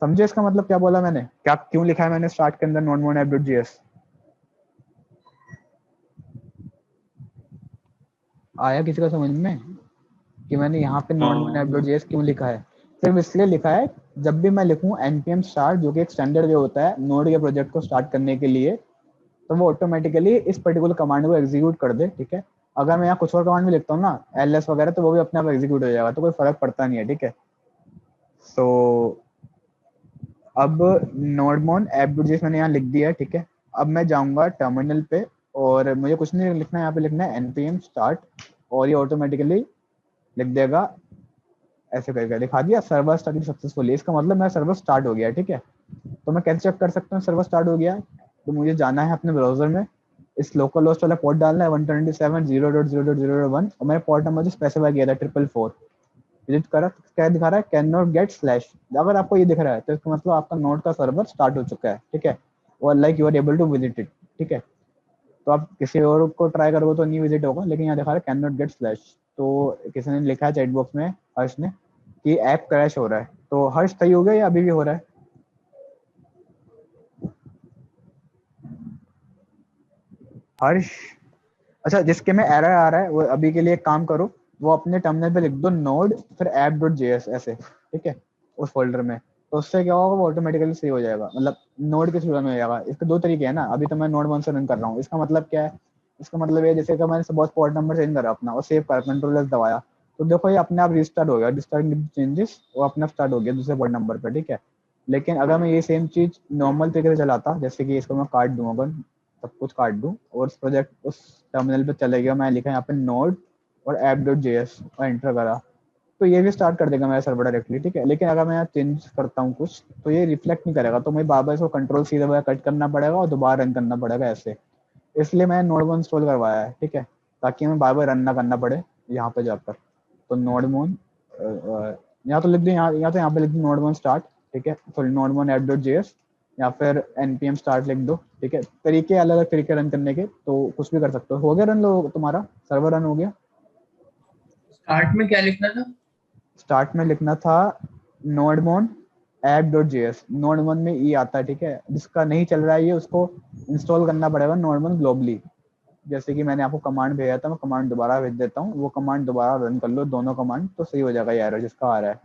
समझे इसका मतलब क्या बोला मैंने, क्या क्यों लिखा है मैंने स्टार्ट के अंदर node-mon app.js? आया किसी का समझ में कि मैंने यहाँ पे node-mon app.js क्यों लिखा है? सिर्फ इसलिए लिखा है, जब भी मैं लिखूँ npm start जो कि एक स्टैंडर्ड वे होता है नोड के प्रोजेक्ट को स्टार्ट करने के लिए, तो वो ऑटोमेटिकली इस पर्टिकुलर कमांड को एग्जीक्यूट कर दे, ठीक है। अगर मैं यहाँ कुछ और कमांड भी लिखता हूँ ना ls वगैरह, तो वो भी अपने आप एग्जीक्यूट हो जाएगा, तो कोई फर्क पड़ता नहीं है, ठीक है। सो अब node-mon app.js मैंने यहाँ लिख दिया है, ठीक है। अब मैं जाऊँगा टर्मिनल पे और मुझे कुछ नहीं लिखना है, यहाँ पे लिखना है npm start और ये ऑटोमेटिकली लिख देगा ऐसे करके, दिखा दिया सर्वर स्टार्टिंग सक्सेसफुली। इसका मतलब मेरा सर्वर स्टार्ट हो गया, ठीक है। तो मैं कैसे चेक कर सकता हूँ सर्वर स्टार्ट हो गया, तो मुझे जाना है अपने ब्राउजर में इस लोकल होस्ट वाला पोर्ट डालना है 127.0.0.0.1 और मैंने पोर्ट नंबर जो स्पेसिफाई किया था 444 विजिट करा, क्या दिखा रहा है, कैन नॉट गेट स्लैश। अगर आपको ये दिख रहा है तो इसका मतलब आपका नोड का सर्वर स्टार्ट हो चुका है, ठीक है, और like you are able to visit it, ठीक है। तो आप किसी और को ट्राई करोगे तो नहीं विजिट होगा, लेकिन यहाँ दिखा रहा है कैन नॉट गेट स्लैश। तो किसी ने लिखा है चैट बॉक्स में, हर्ष ने, कि ऐप क्रैश हो रहा है। तो हर्ष सही हो गया या अभी भी हो रहा है? हर्ष, अच्छा, जिसके में एरर आ रहा है वो अभी के लिए एक काम करो, वो अपने टर्मिनल पे लिख दो नोड फिर app.js ऐसे, ठीक है, उस फोल्डर में। तो उससे क्या होगा, वो ऑटोमेटिकली सही हो जाएगा, मतलब नोड के थ्रू रन हो जाएगा। इसके दो तरीके हैं ना, अभी तो मैं नोड 1 से रन कर रहा हूँ। इसका मतलब क्या है, इसका मतलब ये जैसे कि मैंने सपोज पोर्ट नंबर चेंज करा अपना और सेव करा, कंट्रोल एस दबाया, तो देखो ये अपने आप रिस्टार्ट हो गया, रिस्टार्ट चेंजेस वो अपने आप स्टार्ट हो गया दूसरे पोर्ट नंबर पर, ठीक है। लेकिन अगर मैं ये सेम चीज नॉर्मल तरीके से चलाता, जैसे कि इसको मैं काट दूँ, अगर सब कुछ काट दूँ और उस प्रोजेक्ट उस टर्मिनल पे चले गया, मैं लिखा यहाँ पे नोड और app.js और एंटर करा, तो ये भी स्टार्ट कर देगा मेरा सर्वर डायरेक्टली, ठीक है। लेकिन अगर मैं यहाँ चेंज करता हूँ कुछ तो ये रिफ्लेक्ट नहीं करेगा, तो मैं बार बार इसको कंट्रोल सी दबाया कट करना पड़ेगा और दोबारा रन करना पड़ेगा ऐसे। इसलिए मैंने नोड वन इंस्टॉल करवाया है, ठीक है, ताकि हमें बार बार रन ना करना पड़े यहाँ पे जाकर। तो नोड मोन यहाँ तो लिख दूँ, यहाँ तो यहाँ पे लिख दूँ नोड वन स्टार्ट, ठीक है, सॉरी नोड वन app.js या फिर npm स्टार्ट लिख दो, ठीक है। तरीके अलग अलग तरीके रन करने के, तो कुछ भी कर सकते हो गया रन, लो तुम्हारा सर्वर रन हो गया। स्टार्ट में क्या लिखना था? स्टार्ट में लिखना था nodemon app.js, नोडमोन में ई आता है, ठीक है। जिसका नहीं चल रहा है ये, उसको इंस्टॉल करना पड़ेगा नोडमोन ग्लोबली। जैसे कि मैंने आपको कमांड भेजा था, मैं कमांड दोबारा भेज देता हूँ, वो कमांड दोबारा रन कर लो दोनों कमांड, तो सही हो जाएगा ये एरर जिसका आ रहा है।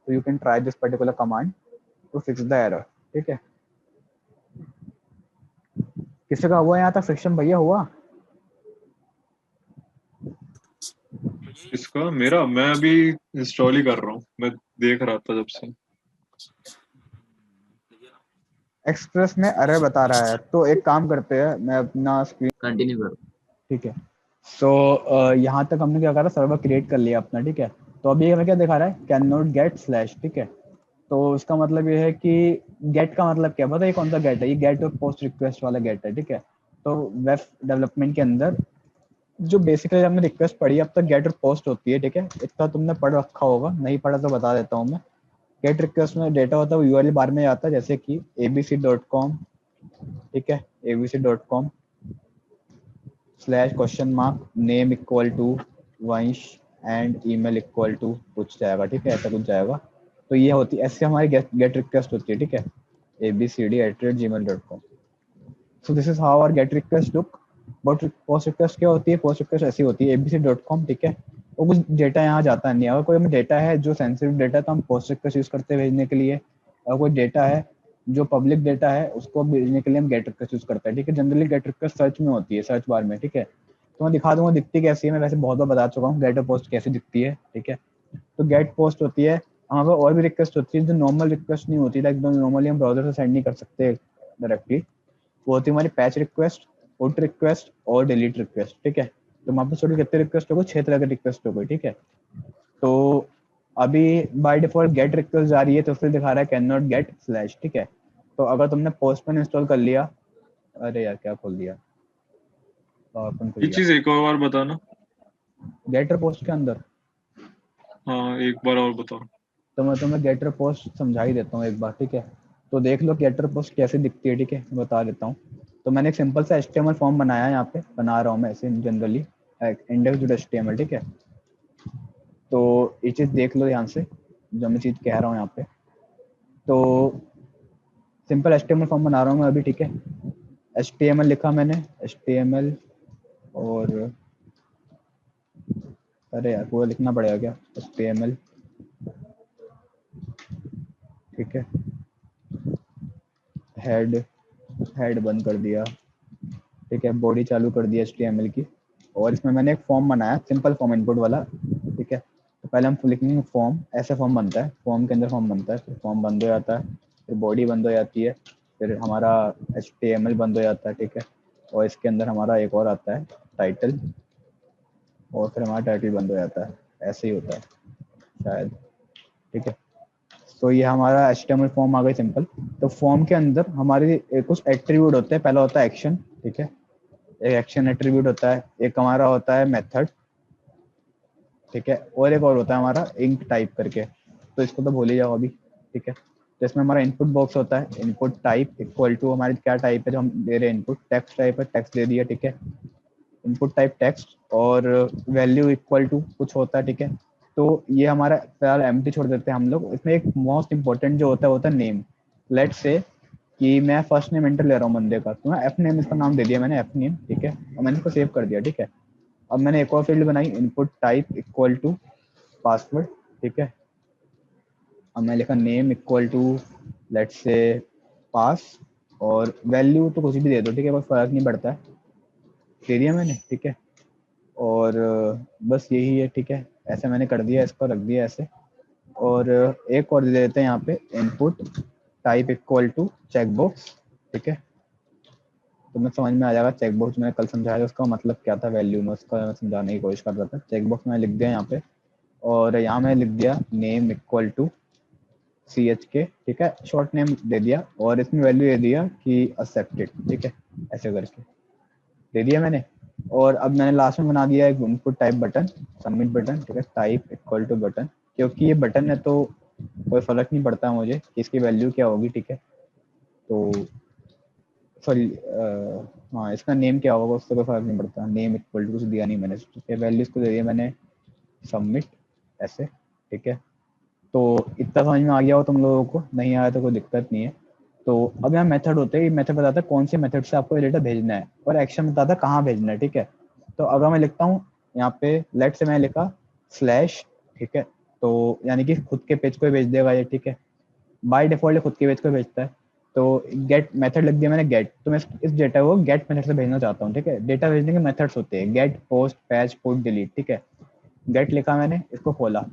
तो you can try this particular command to fix the error, ठीक है। किसी का हुआ यहाँ तक फ्रिक्शन भैया, हुआ? इसका मेरा, मैं अभी इंस्टॉल ही कर रहा हूँ, मैं देख रहा था जब से। एक्सप्रेस में एरर बता रहा है, तो एक काम करते हैं, मैं अपना स्क्रीन, कंटिन्यू करो। ठीक है। सो यहाँ तक हमने क्या करा, सर्वर क्रिएट कर लिया अपना, ठीक है। तो अभी हमें क्या दिखा रहा है, कैन नॉट गेट स्लैश, ठीक है। तो इसका मतलब ये है कि गेट का मतलब क्या, पता है कौन सा गेट है, ये गेट और पोस्ट रिक्वेस्ट वाला गेट है, ठीक है। तो वेब डेवलपमेंट के अंदर जो बेसिकली हमने रिक्वेस्ट पढ़ी, अब तक गेट और पोस्ट होती है, ठीक है। इतना तुमने पढ़ रखा होगा, नहीं पढ़ा तो बता देता हूँ मैं। गेट रिक्वेस्ट में डेटा होता है, वो यूआरएल बार में आता है, जैसे कि abc.com, ठीक है, abc.com /? Name equal to Vansh and email equal to कुछ जाएगा, ठीक है, ऐसा कुछ जाएगा। तो ये होती है, ऐसे हमारी गेट रिक्वेस्ट होती है, ठीक है, abcd@gmail.com। So this is how our get request look. But post request क्या होती है, पोस्ट रिक्वेस्ट ऐसी होती है abc.com, ठीक है। वो कुछ डेटा यहाँ जाता नहीं, अगर कोई हमें डेटा है जो सेंसिटिव डेटा, तो हम पोस्ट रिक्वेस्ट यूज करते हैं भेजने के लिए। अगर कोई डेटा है जो पब्लिक डेटा है, उसको भेजने के लिए हम गेट रिक्वेस्ट यूज करते हैं, ठीक है। जनरली गेट रिक्वेस्ट सर्च में होती है, सर्च बार में, ठीक है। तो मैं दिखा दूंगा दिखती कैसी है, मैं वैसे बहुत बार बता चुका हूँ गेट और पोस्ट कैसे दिखती है, ठीक है। तो गेट पोस्ट होती है, वहाँ पर और भी रिक्वेस्ट होती है जो नॉर्मल रिक्वेस्ट नहीं होती, लाइक नॉर्मली हम ब्राउजर से सेंड नहीं कर सकते डायरेक्टली। वो होती है हमारी पैच रिक्वेस्ट, पुट रिक्वेस्ट और डिलीट रिक्वेस्ट, ठीक है। तो वहाँ पर टोटल कितने रिक्वेस्ट हो गए, 6 तरह के रिक्वेस्ट हो गए, ठीक है। तो अभी बाय डिफॉल्ट गेट रिक्वेस्ट जा रही है, तो फिर दिखा रहा है कैन नॉट गेट स्लैश, ठीक है। तो अगर तुमने पोस्टमैन इंस्टॉल कर लिया, अरे यार क्या खोल दिया, पावरपॉइंट खुल ये गया, चीज एक और बार बताना। गेटर पोस्ट के अंदर। हाँ, एक बार और बताओ। तो मैं तुम्हें गेटर पोस्ट समझा ही देता हूँ एक बार, ठीक है। तो देख लो गेटर पोस्ट कैसे दिखती है, ठीक है, बता देता हूँ। तो मैंने एक सिंपल सा HTML फॉर्म बनाया है, यहाँ पे बना रहा हूँ मैं ऐसे जनरली, index.html, ठीक है। तो ये चीज़ देख लो ध्यान से, जो मैं चीज़ कह रहा हूँ यहाँ पे। तो सिंपल HTML फॉर्म बना रहा हूँ मैं अभी, ठीक है। HTML लिखा मैंने, HTML, और अरे यार पूरा लिखना पड़ेगा क्या, HTML, ठीक है। हेड बंद कर दिया, ठीक है। बॉडी चालू कर दिया HTML की, और इसमें मैंने एक फॉर्म बनाया, सिंपल फॉर्म इनपुट वाला, ठीक है। तो पहले हम लिखेंगे फॉर्म, ऐसे फॉर्म बनता है, फॉर्म के अंदर फॉर्म बनता है, फिर फॉर्म बंद हो जाता है, फिर बॉडी बंद हो जाती है, फिर हमारा HTML बंद हो जाता है, ठीक है। और इसके अंदर हमारा एक और आता है टाइटल, और फिर हमारा टाइटल बंद हो जाता है, ऐसे ही होता है शायद, ठीक है। तो ये हमारा HTML फॉर्म आ गई सिंपल। तो फॉर्म के अंदर हमारे कुछ एट्रीब्यूट होते हैं, पहला होता है एक्शन, ठीक है। एक एक्शन एट्रीब्यूट होता है, एक हमारा होता है मेथड, ठीक है, और एक और होता है हमारा इंक टाइप करके, तो इसको तो भूल ही जाओ अभी, ठीक है। तो इसमें हमारा इनपुट बॉक्स होता है, इनपुट टाइप इक्वल टू हमारी क्या टाइप है जो हम दे रहे हैं इनपुट, टेक्स्ट टाइप है, टेक्स्ट दे दिया, ठीक है, इनपुट टाइप टेक्स्ट, और वैल्यू इक्वल टू कुछ होता है, ठीक है। तो ये हमारा फिलहाल एम्प्टी छोड़ देते हैं हम लोग। इसमें एक मोस्ट इंपॉर्टेंट जो होता है नेम। लेट्स से कि मैं फर्स्ट नेम एंटर ले रहा हूँ बंदे का, तो मैं एफ नेम इसका नाम दे दिया मैंने, एफ नेम, ठीक है, और मैंने इसको सेव कर दिया, ठीक है। अब मैंने एक और फील्ड बनाई, input type equal to password, ठीक है। अब मैं लिखा name equal to let's say पास, और वैल्यू तो कुछ भी दे दो, ठीक है, कोई फर्क नहीं पड़ता है, दे दिया मैंने, ठीक है। और बस यही है, ठीक है, ऐसे मैंने कर दिया, इसको रख दिया ऐसे। और एक और दे देते हैं यहाँ पे, input type equal to checkbox, ठीक है। तो मैं समझ में आ जाएगा, चेकबॉक्स मैंने कल समझाया था, उसका मतलब क्या था, वैल्यू में उसका मैं समझाने की कोशिश कर रहा था। चेकबॉक्स मैंने लिख दिया यहाँ पे, और यहाँ मैं लिख दिया नेम इक्वल टू CH के, ठीक है, शॉर्ट नेम दे दिया, और इसमें वैल्यू दे दिया कि एक्सेप्टेड, ठीक है, ऐसे करके दे दिया मैंने। और अब मैंने लास्ट में बना दिया एक input type button, submit button, ठीक है, टाइप इक्वल टू बटन, क्योंकि ये बटन है तो कोई फर्क नहीं पड़ता मुझे कि इसकी वैल्यू क्या होगी, ठीक है। तो सॉरी, हाँ, इसका नेम क्या होगा उससे कोई फर्क नहीं पड़ता, नेम इक्वल टू कुछ दिया नहीं मैंने, ठीक है, वैल्यू इसको दे दिया मैंने सबमिट, ऐसे, ठीक है। तो इतना समझ में आ गया हो तुम लोगों को, नहीं आया तो कोई दिक्कत नहीं है। तो अब यहाँ मेथड होते हैं, मेथड बताता है कौन से मेथड से आपको डेटा भेजना है, और एक्शन बताता है कहाँ भेजना है, ठीक है। तो अगर मैं लिखता हूँ यहाँ पे, लेट से मैं लिखा स्लैश, ठीक है, तो यानी कि खुद के पेज को भेज देगा ये, ठीक है, बाय डिफॉल्ट खुद के पेज को भेजता है। तो गेट मेथड लिख दिया मैंने गेट, तो मैं इस डेटा को गेट मेथड से भेजना चाहता हूँ, ठीक है। डेटा भेजने के मेथड्स होते हैं get, post, patch, put, delete, ठीक है। गेट लिखा मैंने, इसको खोला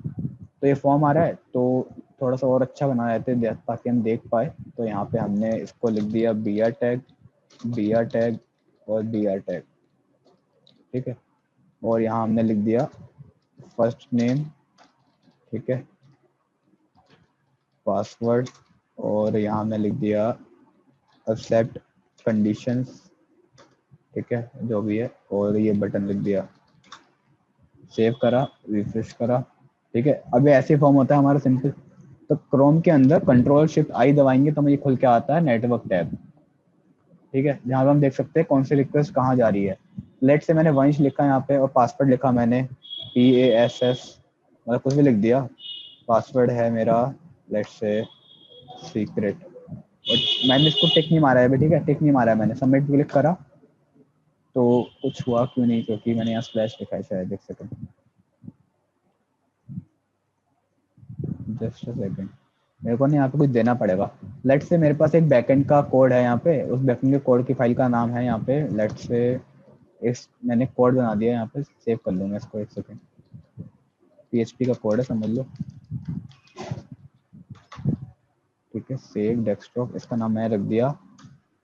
तो ये फॉर्म आ रहा है, तो थोड़ा सा और अच्छा बना देते हैं ताकि हम देख पाए। तो यहाँ पे हमने इसको लिख दिया br टैग और br टैग, ठीक है। और यहाँ हमने लिख दिया फर्स्ट नेम, ठीक है, पासवर्ड, और यहाँ हमने लिख दिया एक्सेप्ट कंडीशंस, ठीक है, जो भी है, और ये बटन लिख दिया, सेव करा, रिफ्रेश करा, ठीक है। अब ऐसे फॉर्म होता है हमारा सिंपल। तो क्रोम के अंदर Ctrl+Shift+I दबाएंगे तो मुझे खुल के आता है नेटवर्क टैब, ठीक है, जहाँ पे हम देख सकते हैं कौन सी रिक्वेस्ट कहाँ जा रही है। लेट से मैंने वंश लिखा यहाँ पे, और पासवर्ड लिखा मैंने PASS, मतलब कुछ भी लिख दिया, पासवर्ड है मेरा लेट से सीक्रेट, और मैंने इसको टिक नहीं मारा है अभी, ठीक है, टिक नहीं मारा है मैंने, सबमिट क्लिक करा तो कुछ हुआ क्यों नहीं, क्योंकि मैंने यहाँ स्लैश लिखा है शायद, देख सकते, जस्ट सेकंड, मेरे को ना यहाँ पे कुछ देना पड़ेगा। लेट से मेरे पास एक बैकएंड का कोड है यहाँ पे, उस बैकएंड के कोड की फाइल का नाम है यहाँ पे, लेट से इस मैंने कोड बना दिया यहाँ पे, सेव कर लूँगा इसको, एक सेकंड, PHP का कोड है समझ लो, ठीक है, सेव डेस्कटॉप, इसका नाम मैं रख दिया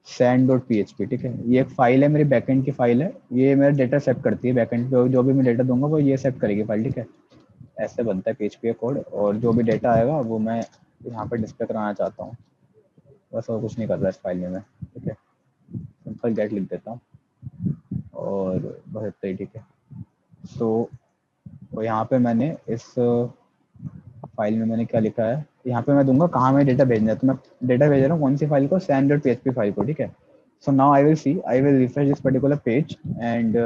send.php, ठीक है। ये एक फाइल है मेरी बैकएंड की फाइल है, ये मेरा डेटा सेव करती है बैकएंड पे, जो भी मैं डेटा दूंगा वो ये सेव करेगी फाइल, ठीक है। ऐसे बनता है PHP का कोड, और जो भी डेटा आएगा वो मैं यहाँ पे डिस्प्ले कराना चाहता हूँ, बस और कुछ नहीं कर रहा इस फाइल में मैं, ठीक है, सिंपल गेट लिख देता हूँ और बस इतना ही, ठीक है। तो यहाँ पे मैंने इस फाइल में मैंने क्या लिखा है, यहाँ पे मैं दूंगा कहाँ में डेटा भेजना है, तो मैं डेटा भेज रहा हूँ कौन सी फाइल को, send.php फाइल को, ठीक है। So now I will refresh this particular page, and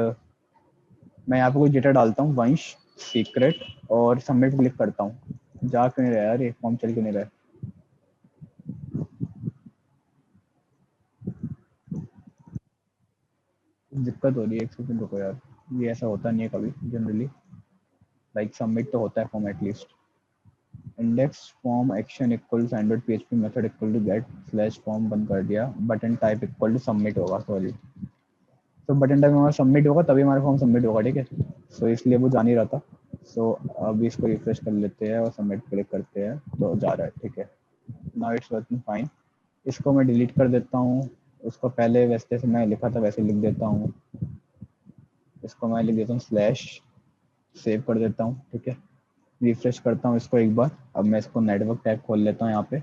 मैं यहाँ पे कुछ डेटा डालता हूँ, वंश सीक्रेट, और सबमिट क्लिक करता हूँ। जा क्यों नहीं रहा यार, ये फॉर्म चल क्यों नहीं रहा है, दिक्कत हो रही है, एक सेकंड रुको यार, ये ऐसा होता नहीं है कभी जनरली, लाइक सबमिट तो होता है form at least, index form action equal to send.php method equal to get slash form बंद कर दिया, button type equal to submit होगा, सॉरी, तो बटन टाइप हमारा सबमिट होगा तभी हमारा फॉर्म सबमिट होगा, ठीक है। सो इसलिए वो जा नहीं रहा था। सो अभी इसको रिफ्रेश कर लेते हैं और सबमिट क्लिक करते हैं तो जा रहा है, ठीक है, नाउ इट्स वर्किंग फाइन। इसको मैं डिलीट कर देता हूँ, उसको पहले वैसे से मैं लिखा था वैसे लिख देता हूँ, इसको मैं लिख देता हूँ स्लैश, सेव कर देता हूँ, ठीक है, रिफ्रेश करता हूँ इसको एक बार। अब मैं इसको नेटवर्क टैग खोल लेता हूँ, यहाँ पे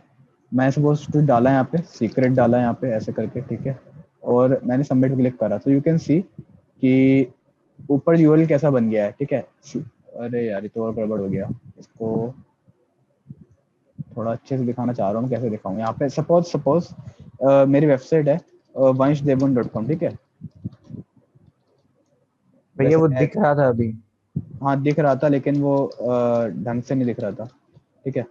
मैं सपोज कुछ डाला है, यहाँ पे सीक्रेट डाला है यहाँ पे ऐसे करके, ठीक है, और मैंने सबमिट क्लिक करा, तो यू कैन सी कि ऊपर यूआरएल कैसा बन गया है, ठीक है। अरे यार ये तो और गड़बड़ हो गया, इसको थोड़ा अच्छे से दिखाना चाह रहा हूँ, कैसे दिखाऊँ। यहाँ पे सपोज मेरी वेबसाइट है vanshdevan.com, ठीक है। भैया वो वैसे दिख रहा था अभी। हाँ दिख रहा था, लेकिन वो ढंग से नहीं दिख रहा था, ठीक है।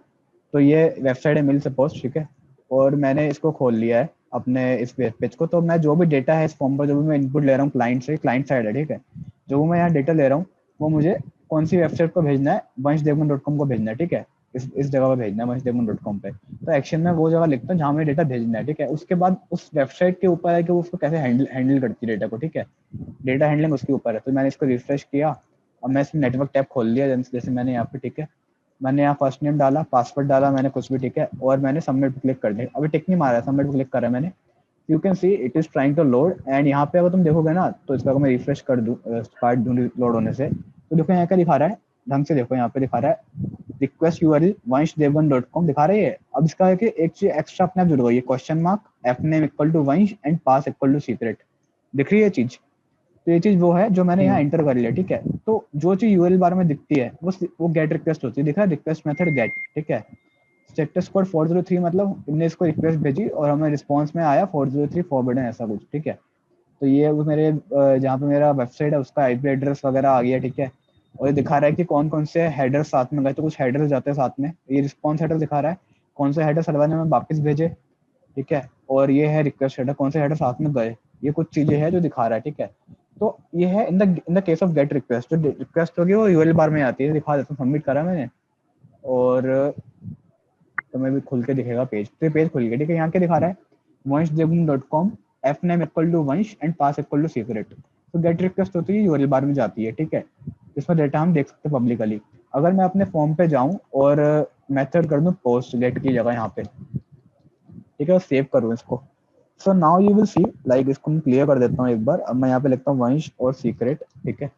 तो ये वेबसाइट है मिल सपोज, ठीक है। और मैंने इसको खोल लिया है अपने इस वेब पेज को। तो मैं जो भी डेटा है इस फॉर्म पर, जो भी मैं इनपुट ले रहा हूँ क्लाइंट से, क्लाइंट साइड है, ठीक है। जो मैं यहाँ डेटा ले रहा हूँ वो मुझे कौन सी वेबसाइट को भेजना है, vanshdevan.com को भेजना है, ठीक है। इस जगह पर भेजना है vanshdevan.com पे। तो एक्शन में वो जगह लिखता हूँ जहाँ मुझे डेटा भेजना है, ठीक है। उसके बाद उस वेबसाइट के ऊपर है कि वो उसको कैसे हैंडल करती है डेटा को, ठीक है। डेटा हैंडलिंग उसके ऊपर है। तो मैंने इसको रिफ्रेश किया, अब मैं इसमें नेटवर्क टैब खोल लिया जैसे मैंने यहाँ पे, ठीक है। मैंने यहाँ फर्स्ट नेम डाला, पासवर्ड डाला मैंने कुछ भी, ठीक है। और मैंने सबमिट पे क्लिक कर दिया। अभी टिक नहीं मारा है, सबमिट पे क्लिक करा मैंने। You can see it is trying to load. And यहाँ पे अगर तुम देखोगे ना, तो इसका अगर मैं रिफ्रेश कर दूँ स्टार्ट दूँ लोड होने से, तो देखो यहाँ क्या दिखा रहा है, ढंग से देखो, यहाँ पे दिखा रहा है रिक्वेस्ट यूआरएल vanshdevan.com दिखा रही है। अब इसका है कि एक चीज एक्स्ट्रा अपने आप जुड़ गई है, question mark fname equal to Vansh and pass equal to secret, दिख रही है चीज। तो ये चीज वो है जो मैंने यहाँ एंटर कर लिया, ठीक है। तो जो चीज यूआरएल बार में दिखती है वो गेट रिक्वेस्ट होती है, दिख रहा है रिक्वेस्ट मेथड गेट, ठीक है। स्टेटस कोड 403 मतलब इनने इसको रिक्वेस्ट भेजी और हमें रिस्पांस में आया 403 फॉरवर्ड है ऐसा कुछ, ठीक है। तो ये वो मेरे जहाँ पे मेरा वेबसाइट है उसका आईपी एड्रेस वगैरह आ गया, ठीक है। और ये दिखा रहा है कि कौन कौन से हेडर साथ में गए, तो कुछ हेडर जाते हैं साथ में। ये रिस्पॉन्स हेडर दिखा रहा है कौन से हेडर सर्वर ने हमें वापस भेजे, ठीक है। और ये है रिक्वेस्ट हेडर, कौन से हेडर साथ में गए, ये कुछ चीजें हैं जो दिखा रहा है, ठीक है। तो ये है इन the case of gate request. जो रिक्वेस्ट होगी वो यूआरएल बार में आती है, दिखा देता हूँ, सबमिट करा मैंने और तो मैं भी खुल के दिखेगा पेज। तो ये पेज खुल गया, ठीक है। यहाँ क्या दिखा रहा है vanshdevan.com fname equal to Vansh and pass equal to secret. तो गेट रिक्वेस्ट होती है यूआरएल बार में जाती है, ठीक है। इसमें डेटा हम देख सकते हैं पब्लिकली। अगर मैं अपने फॉर्म पे जाऊं और मेथड कर दूं पोस्ट गेट की जगह यहाँ पे, ठीक है, और सेव करूँ इसको। So now you will see like, इसको मैं क्लियर कर देता हूँ एक बार। अब मैं यहाँ पे लिखता हूँ वंश और सीक्रेट, ठीक है,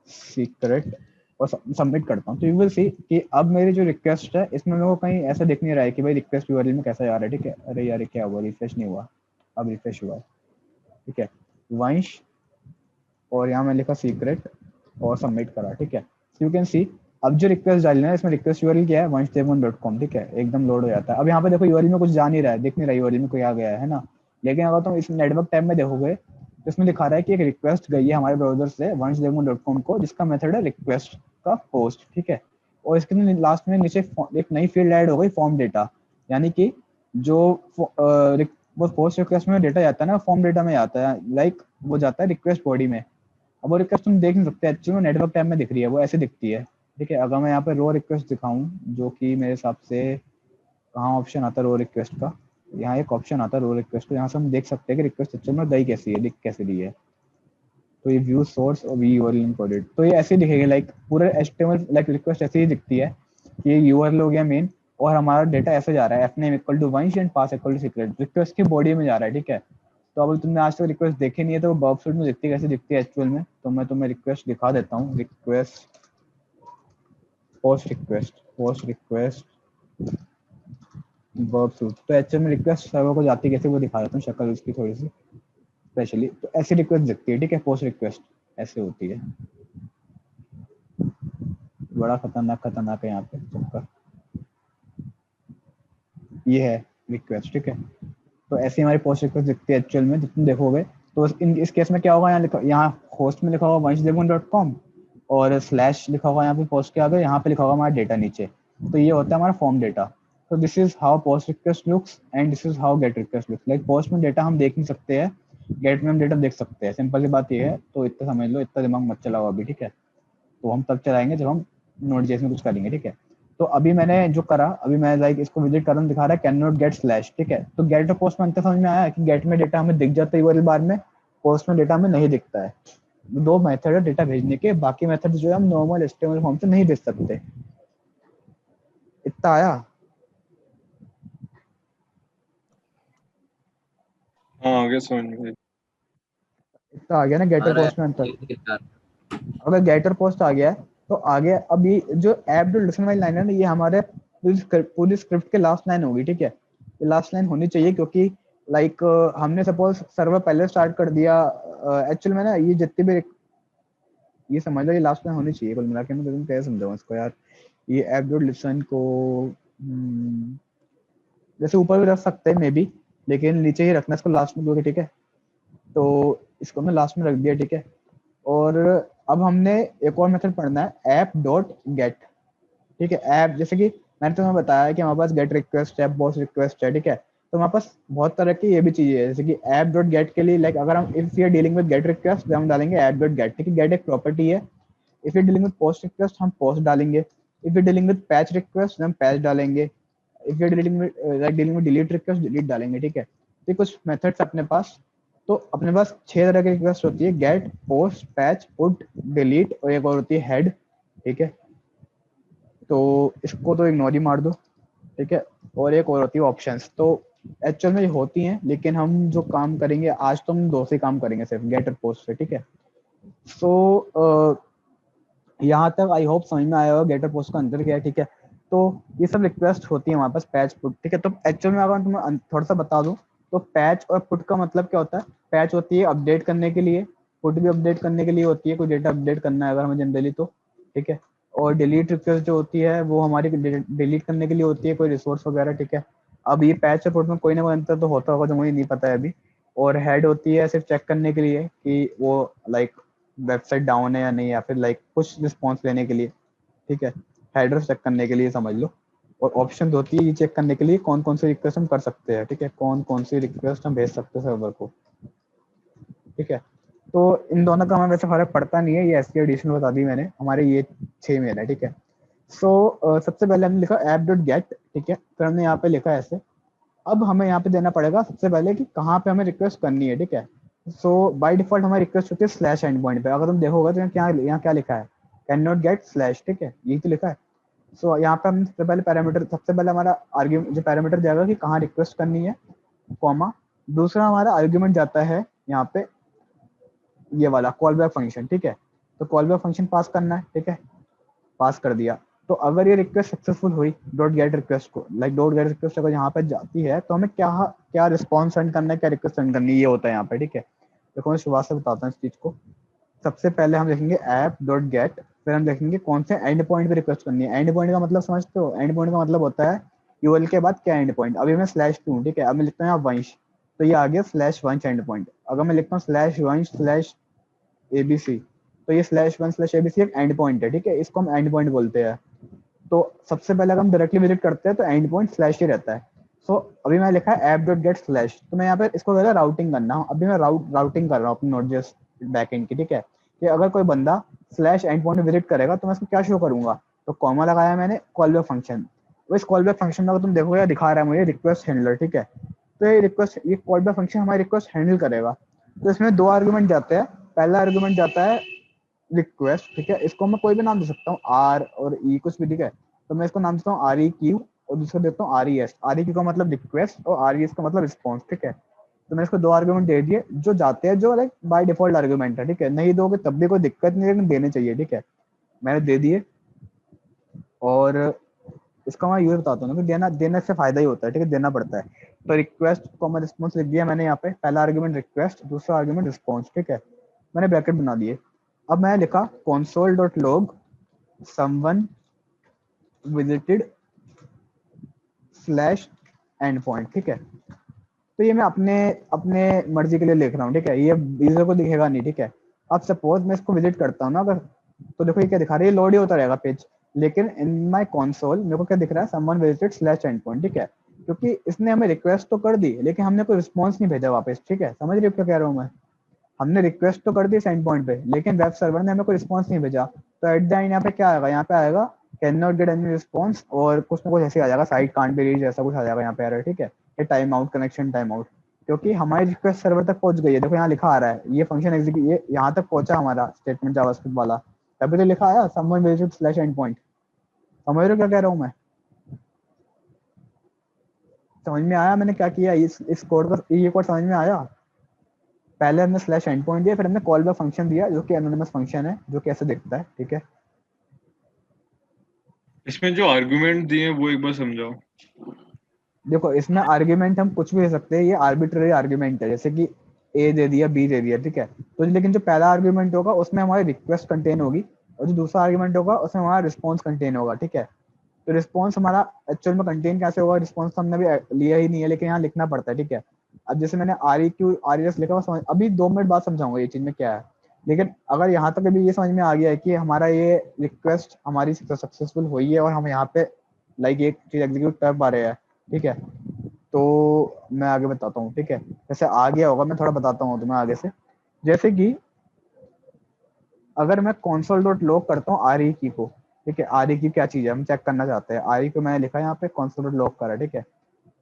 सीक्रेट, और सबमिट करता हूँ। तो यू विल सी कि अब मेरी जो रिक्वेस्ट है इसमें मेरे को कहीं ऐसा दिख नहीं रहा है कि भाई रिक्वेस्ट यूआरएल में कैसा जा रहा है, ठीक है। अरे यार क्या हुआ, रिफ्रेश नहीं हुआ, अब रिफ्रेश हुआ है, ठीक है। वंश और यहाँ मैं लिखा सीक्रेट और सबमिट करा, ठीक है। यू कैन सी अब जो रिक्वेस्ट डालना है इसमें रिक्वेस्ट यूआरएल क्या है vanshdevan.com, ठीक है। एकदम लोड हो जाता है। अब यहाँ पे देखो यूआरएल में कुछ जा नहीं रहा है, दिख नहीं रहा है यूआरएल में कोई आ गया है ना। लेकिन अगर तुम इस नेटवर्क टैब में देखोगे तो इसमें दिखा रहा है कि एक रिक्वेस्ट गई है हमारे ब्राउजर से vanshdevan.com को, जिसका मेथड है रिक्वेस्ट का पोस्ट, ठीक है। और इसके लास्ट में नीचे एक नई फील्ड ऐड हो गई फॉर्म डेटा, यानी कि जो वो पोस्ट रिक्वेस्ट में डेटा जाता है ना फॉर्म डेटा में आता है, लाइक वो जाता है रिक्वेस्ट बॉडी में। अब वो रिक्वेस्ट तुम देख नहीं सकते, एक्चुअली में नेटवर्क टैब में दिख रही है, वो ऐसे दिखती है, ठीक है। अगर मैं यहाँ पे रो रिक्वेस्ट दिखाऊं, जो कि मेरे हिसाब से कहाँ ऑप्शन आता है रो रिक्वेस्ट का, यहाँ एक ऑप्शन आता है रो रिक्वेस्ट, यहाँ से हम देख सकते हैं कि रिक्वेस्ट एक्चुअल में गई कैसी है, दिख कैसे रही है। तो ये व्यू सोर्स और वी यूआरएल इनकोडेड, तो ये ऐसे दिखेगी लाइक पूरा एचटीएमएल लाइक रिक्वेस्ट ऐसे ही दिखती है कि ये यूआरएल हो गया मेन और हमारा डेटा ऐसे जा रहा है fname equal to Vansh and pass equal to secret, request की बॉडी में जा रहा है, ठीक है। तो अब तुमने आज तक रिक्वेस्ट देखी नहीं है तो बर्ब सूट में दिखती है, कैसे दिखती है एक्चुअल में, तो मैं तुम्हें रिक्वेस्ट दिखा देता हूँ। Request post request verb suit, तो एक्चुअल में रिक्वेस्ट सर्वर को जाती है कैसे वो दिखा देता हूँ, शक्ल उसकी थोड़ी सी स्पेशली। तो ऐसी रिक्वेस्ट दिखती है, ठीक है। पोस्ट रिक्वेस्ट ऐसे होती है, बड़ा खतरनाक है यहाँ पे चक्कर। ये है रिक्वेस्ट, ठीक है। तो ऐसे हमारी पोस्ट रिक्वेस्ट दिखती है एक्चुअल में, जब तुम देखोगे तो इस केस में क्या होगा, यहाँ होस्ट में लिखा होगा vanshdevan.com और स्लैश लिखा होगा यहाँ पे पोस्ट के आगे, यहाँ पे लिखा होगा हमारा डेटा नीचे। तो ये होता है हमारा फॉर्म डेटा। तो this is how post request looks and this is how gate request looks. Like post में डेटा हम देख नहीं सकते हैं, गेट में हम डेटा देख सकते हैं, सिंपल सी बात ये है। तो इतना समझ लो, इतना दिमाग मत चलाओ अभी, ठीक है। तो हम तब चलाएंगे जब हम नोड.js में कुछ करेंगे, ठीक है। तो अभी मैंने जो करा, अभी मैं लाइक इसको विजिट कर रहा हूँ, दिखा रहा है कैन नॉट गेट स्लैश, ठीक है। तो गेट और पोस्ट में अंतर समझ में आया कि गेट में डेटा हमें दिख जाता है यूआरएल बार में, पोस्ट में डेटा हमें नहीं दिखता है। दो मेथड है डेटा भेजने के, बाकी मेथड जो है हम नॉर्मल एचटीएमएल फॉर्म से नहीं भेज सकते। इतना आया? हाँ आगे समझ में। इतना आ गया ना गेट और पोस्ट में अंतर। अगर गेट और पोस्ट आ गया है तो आगे अभी जो ऐप डिस्क्रिप्शन वाली लाइन है ना, ये हमारे पूरी स्क्रिप्ट के लास्ट लाइन होगी, ठीक है। ये लास्ट लाइन होनी चाहिए क्योंकि लाइक हमने सपोज सर्वर पहले स्टार्ट कर दिया, एक्चुअल में ना ये जितने भी ये समझ लो ये लास्ट में होनी चाहिए कुल मिला के। मैं तुम कैसे समझाऊं इसको यार, ये ऐप डॉट लिसन को जैसे ऊपर भी रख सकते हैं मे बी, लेकिन नीचे ही रखना इसको लास्ट में क्योंकि ठीक है। तो इसको मैं लास्ट में रख दिया, ठीक है। और अब हमने एक और मेथड पढ़ना है, ऐप डॉट गेट, ठीक है। ऐप जैसे कि मैंने तुम्हें बताया कि हमारे पास गेट रिक्वेस्ट है, पोस्ट रिक्वेस्ट है, ठीक है। तो हमारे पास बहुत तरह की ये भी चीजें है, जैसे कि ऐप डॉट गेट के लिए लाइक अगर हम if we are dealing with get request तो हम डालेंगे ऐप डॉट गेट, ठीक है। गेट एक प्रॉपर्टी है। If you dealing with post request हम पोस्ट डालेंगे। If you dealing with patch request हम पैच डालेंगे। If you dealing with dealing with delete request delete डालेंगे, ठीक है। तो कुछ मेथड्स अपने पास, तो अपने पास 6 तरह की रिक्वेस्ट होती है, get, post, patch, put, delete और एक और होती है हेड, ठीक है। तो इसको तो इग्नोर ही मार दो, ठीक है। और एक और होती है ऑप्शंस। तो एक्चुअल में ये होती हैं, लेकिन हम जो काम करेंगे आज तो हम दो से काम करेंगे सिर्फ, गेट और पोस्ट से, ठीक है। सो यहाँ तक आई होप समझ में आया होगा गेट और पोस्ट का अंतर क्या है, ठीक है। तो ये सब रिक्वेस्ट होती है हमारे पास, पैच पुट, ठीक है। तो एक्चुअल में अगर तुम्हें थोड़ा सा बता दूं तो पैच और पुट का मतलब क्या होता है। पैच होती है अपडेट करने के लिए, पुट भी अपडेट करने के लिए होती है, कोई डेटा अपडेट करना है अगर हमें जनरली तो, ठीक है। और डिलीट रिक्वेस्ट जो होती है वो हमारी डिलीट करने के लिए होती है कोई रिसोर्स वगैरह, ठीक है। अब ये पैच और पुट में कोई ना कोई अंतर तो होता होगा जो मुझे नहीं पता है अभी। और हेड होती है सिर्फ चेक करने के लिए कि वो लाइक वेबसाइट डाउन है या नहीं, या फिर लाइक कुछ रिस्पॉन्स लेने के लिए, ठीक है। हेडर चेक करने के लिए समझ लो। और ऑप्शन होती है ये चेक करने के लिए कौन कौन सी रिक्वेस्ट हम कर सकते हैं, ठीक है। कौन कौन सी रिक्वेस्ट हम भेज सकते हैं सर्वर को, ठीक है। तो इन दोनों का हमें वैसे फर्क पड़ता नहीं है, ये ऐसी एडिशनल बता दी मैंने, हमारे ये 6 मेल है, ठीक है। सो सबसे पहले हमने लिखा ऐप डॉट गेट, ठीक है। फिर हमने यहाँ पे लिखा ऐसे। अब हमें यहाँ पे देना पड़ेगा सबसे पहले कि कहाँ पे हमें रिक्वेस्ट करनी है, ठीक है। सो बाय डिफॉल्ट हमारी रिक्वेस्ट होती है स्लैश एंड पॉइंट पे। अगर तुम देखोगे तो यहाँ क्या लिखा है, कैन नॉट गेट स्लैश, ठीक है, यही तो लिखा है। सो यहाँ पे हम सबसे पहले पैरामीटर, सबसे पहले हमारा आर्ग्यूमेंट जो पैरामीटर जाएगा कि कहाँ रिक्वेस्ट करनी है, कॉमा। दूसरा हमारा आर्ग्यूमेंट जाता है यहाँ पे ये वाला कॉल बैक फंक्शन, ठीक है। तो कॉल बैक फंक्शन पास करना है, ठीक है। पास कर दिया। तो अगर ये रिक्वेस्ट सक्सेसफुल हुई डॉट गेट रिक्वेस्ट को, लाइक डॉट गेट रिक्वेस्ट अगर यहाँ पे जाती है तो हमें क्या क्या रिस्पॉन्स सेंड करना है, क्या रिक्वेस्ट सेंड करनी है, ये होता है यहाँ पे, ठीक है। देखो मैं शुरुआत से बताता हूँ इस चीज को। सबसे पहले हम लिखेंगे ऐप डॉट गेट, फिर हम लिखेंगे कौन से एंड पॉइंट पे रिक्वेस्ट करनी है। एंड पॉइंट का मतलब समझते हो, एंड पॉइंट का मतलब होता है यूएल के बाद क्या एंड पॉइंट। अभी मैं /2, ठीक है। अब मैं लिखता हूँ यहाँ वंश, तो ये आ गया /वंश एंड पॉइंट। अगर मैं लिखता हूँ /वंश /abc, तो ये /1/abc एक एंड पॉइंट है, ठीक है। इसको हम एंड पॉइंट बोलते हैं। तो सबसे पहले अगर हम डायरेक्टली विजिट करते हैं तो एंड पॉइंट स्लैश ही रहता है। सो अभी मैं लिखा है ऐप डॉट गेट स्लैश, तो मैं यहाँ पे इसको पहले राउटिंग करना हूँ। अभी मैं राउटिंग कर रहा हूँ अपनी नोड.js बैकएंड की, ठीक है। कि अगर कोई बंदा स्लैश एंड पॉइंट विजिट करेगा तो मैं इसको क्या शो करूंगा, तो कॉमा लगाया मैंने, कॉल बैक फंक्शन। तो इस कॉल बैक फंक्शन में अगर तुम देखोगे दिखा रहा है मुझे रिक्वेस्ट हैंडलर, ठीक है। तो ये कॉल बैक फंक्शन हमारी रिक्वेस्ट हैंडल करेगा। तो इसमें 2 आर्गुमेंट जाते हैं। पहला आर्गुमेंट जाता है रिक्वेस्ट, ठीक है। इसको मैं कोई भी नाम दे सकता हूँ, आर और ई कुछ भी, ठीक है। तो मैं इसको नाम देता हूँ REQ और दूसरा देता हूँ RES। REQ का मतलब रिक्वेस्ट और RES का मतलब रिस्पॉन्स, ठीक है। तो मैं इसको 2 आर्गुमेंट दे दिए जो जाते हैं, जो लाइक बाय डिफॉल्ट आर्गुमेंट है, ठीक है। नहीं दोगे तब भी कोई दिक्कत नहीं, लेकिन देने चाहिए, ठीक है। मैंने दे दिए। और इसका मैं यूज बताता हूँ कि देने से फायदा ही होता है, ठीक है, देना पड़ता है। तो रिक्वेस्ट को मैं रिस्पॉन्स लिख दिया मैंने यहाँ पे, पहला आर्गुमेंट रिक्वेस्ट, दूसरा आर्गुमेंट रिस्पॉन्स, ठीक है। मैंने ब्रैकेट बना दिए। अब मैं लिखा console.log someone visited /endpoint, ठीक है। तो ये मैं अपने अपने मर्जी के लिए लिख रहा हूँ, ठीक है। ये यूजर को दिखेगा नहीं, ठीक है। अब सपोज मैं इसको विजिट करता हूँ ना अगर, तो देखो ये क्या दिखा रहा है, ये लोड ही होता रहेगा पेज। लेकिन इन माय कंसोल मेरे को क्या दिख रहा है, someone visited /endpoint, ठीक है। क्योंकि इसने हमें रिक्वेस्ट तो कर दी लेकिन हमने कोई रिस्पॉन्स नहीं भेजा वापस, ठीक है। समझ रहे हो क्या कह रहा हूँ मैं। हमने रिक्वेस्ट तो कर दी सेंड पॉइंट पे, लेकिन वेब सर्वर ने हमें कोई रिस्पॉन्स नहीं भेजा। तो एट द एंड यहाँ पे क्या आएगा, यहाँ पे आएगा can not get any response, और कुछ ना कुछ ऐसे आ जाएगा, साइट कांट बी रीच्ड, ऐसा कुछ आ जाएगा यहाँ पे एरर, ठीक है। ये time out, connection time out, क्योंकि हमारी रिक्वेस्ट सर्वर तक पहुंच गई है। देखो यहाँ लिखा आ रहा है ये फंक्शन एग्जीक्यूट, ये यहाँ तक पहुंचा हमारा स्टेटमेंट जावास्क्रिप्ट वाला, तभी तो लिखा आया समवन विजिटेड /endpoint। समझ रहे हो क्या कह रहा हूँ मैं। समझ में आया मैंने क्या किया, इस कोड का, ये कोड समझ में आया। पहले हमने /endpoint दिया, फिर हमने कॉल बैक फंक्शन दिया जो कि एनोनिमस फंक्शन है, जो कैसे दिखता है, ठीक है। इसमें जो आर्गुमेंट दिए वो एक बार समझाओ। देखो इसमें आर्ग्यूमेंट हम कुछ भी दे सकते हैं, ये आर्बिट्ररी आर्ग्यूमेंट है, जैसे कि ए दे दिया, बी दे दिया, ठीक है। तो लेकिन जो पहला आर्ग्यूमेंट होगा उसमें हमारी रिक्वेस्ट कंटेन होगी, और जो दूसरा आर्ग्यूमेंट होगा उसमें हमारा रिस्पॉन्स कंटेन होगा, ठीक है। तो रिस्पॉन्स हमारा एक्चुअल में कंटेन कैसे होगा, रिस्पॉन्स तो हमने भी लिया ही नहीं है, लेकिन यहाँ लिखना पड़ता है, ठीक है। अब जैसे मैंने RES लिखा हुआ, समझ, अभी 2 मिनट बाद समझाऊंगा ये चीज में क्या है, लेकिन अगर यहाँ तक अभी ये समझ में आ गया है कि हमारा ये रिक्वेस्ट हमारी सक्सेसफुल हुई है और हम यहाँ पे लाइक एक चीज एग्जीक्यूट कर पा रहे हैं, ठीक है, तो मैं आगे बताता हूँ, ठीक है। जैसे आ गया होगा, मैं थोड़ा बताता हूँ तुम्हें आगे से। जैसे कि अगर मैं console.log करता हूँ RE की को, ठीक है, RE की क्या चीज है हम चेक करना चाहते हैं। RE को मैंने लिखा है यहाँ पे console.log करा, ठीक है।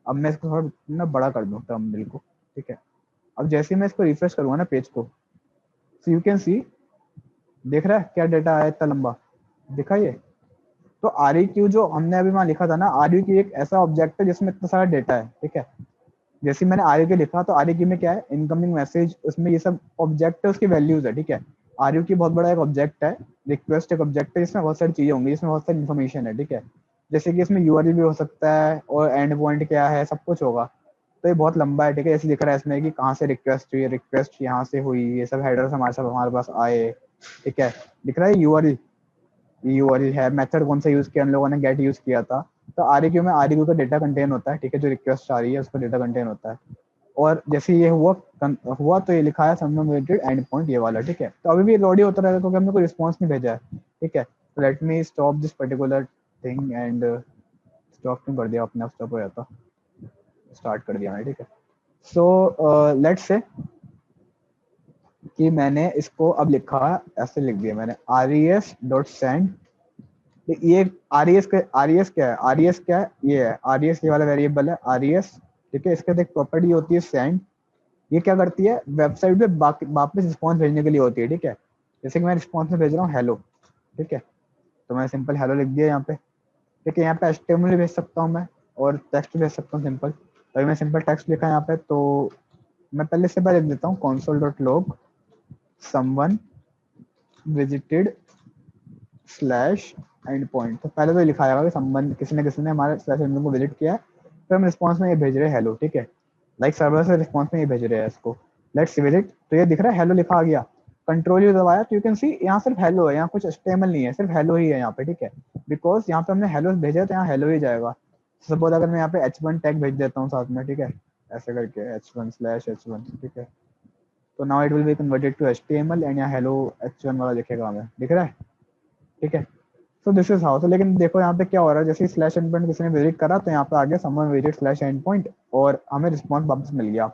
अब मैं इसको थोड़ा ना बड़ा कर दूँ टर्मिनल को, ठीक है। अब जैसे मैं इसको रिफ्रेश करूंगा ना पेज को, सो यू कैन सी, देख रहा है क्या डेटा आया इतना लंबा, दिखा ये। तो REQ जो हमने अभी वहाँ लिखा था ना, REQ एक ऐसा ऑब्जेक्ट है जिसमें इतना सारा डेटा है, ठीक है। जैसे मैंने REQ लिखा तो REQ में क्या है, इनकमिंग मैसेज, उसमें ये सब ऑब्जेक्ट है, उसकी वैल्यूज है, ठीक है। REQ बहुत बड़ा एक ऑब्जेक्ट है, रिक्वेस्ट एक ऑब्जेक्ट है, जिसमें बहुत सारी चीजें होंगी, जिसमें बहुत सारी इन्फॉर्मेशन है, ठीक है। जैसे कि इसमें URL भी हो सकता है और एंड पॉइंट क्या है, सब कुछ होगा। तो ये बहुत लंबा है, ठीक है। जैसे दिख रहा है इसमें कि कहाँ से रिक्वेस्ट हुई, रिक्वेस्ट यहाँ से हुई, ये सब हेडर्स हमारे पास आए, ठीक है। दिख रहा है URL है, मेथड कौन सा यूज किया हम लोगों ने, गेट यूज किया था। तो REQ में REQ का डेटा कंटेन होता है, ठीक है, जो रिक्वेस्ट आ रही है उसका डेटा कंटेन होता है। और जैसे ये हुआ तो ये लिखा है समवन वेटेड एंड पॉइंट, ये वाला, ठीक है। तो अभी भी लोड ही होता रहेगा क्योंकि हमने कोई रिस्पॉन्स नहीं भेजा है, ठीक है। तो let me stop this particular thing and stop क्यों कर दिया, अपने आप स्टॉप हो जाता, स्टार्ट कर दिया मैंने, ठीक है। सो लेट्स से कि मैंने इसको अब लिखा, ऐसे लिख दिया मैंने res.send। ये RES क्या है, RES क्या है, ये है RES, ये वाला वेरिएबल है RES, ठीक है। इसके एक प्रॉपर्टी होती है सेंड, ये क्या करती है, वेबसाइट पे वापस रिस्पॉन्स भेजने के लिए होती है, ठीक है। जैसे कि मैं रिस्पॉन्स में भेज रहा हूँ हेलो, ठीक है, तो मैं सिंपल हेलो लिख दिया यहाँ पे, ठीक है। यहाँ पे HTML भेज सकता हूँ मैं, और टेक्स्ट भेज सकता हूँ सिंपल। तो मैं सिंपल टेक्स्ट लिखा यहाँ पे, तो मैं पहले से लिख देता हूँ console.log someone visited slash end point. तो पहले तो लिखा जाएगा कि संबंध किसी ने हमारे स्लैश एंड को विजिट किया है, फिर हम रिस्पॉन्स में ये भेज रहे हैं हेलो, ठीक है। लाइक सर्वर से रिस्पॉन्स में ये भेज रहे हैं इसको, लेट्स विजिट। तो ये दिख रहा है हेलो लिखा आ गया, कंट्रोल यू दबाया तो यू कैन सी यहाँ सिर्फ हेलो है, यहाँ कुछ HTML नहीं है, सिर्फ हेलो ही है यहाँ पे, ठीक है। बिकॉज यहाँ पे हमने हेलो भेजा तो यहाँ हेलो ही जाएगा। सपोज अगर मैं यहाँ पे H1 टैग भेज देता हूँ साथ में, ठीक है, ऐसे करके H1/H1, ठीक है। तो now it will be converted to HTML and यहाँ हेलो H1 वाला दिखेगा हमें, दिख रहा है, ठीक है। So this is how. तो लेकिन देखो यहाँ पे क्या हो रहा है, जैसे स्लैश एंड पॉइंट किसी ने विजिट करा तो यहाँ पे आ गया someone visit slash end point, और हमें रिस्पॉन्स वापस मिल गया।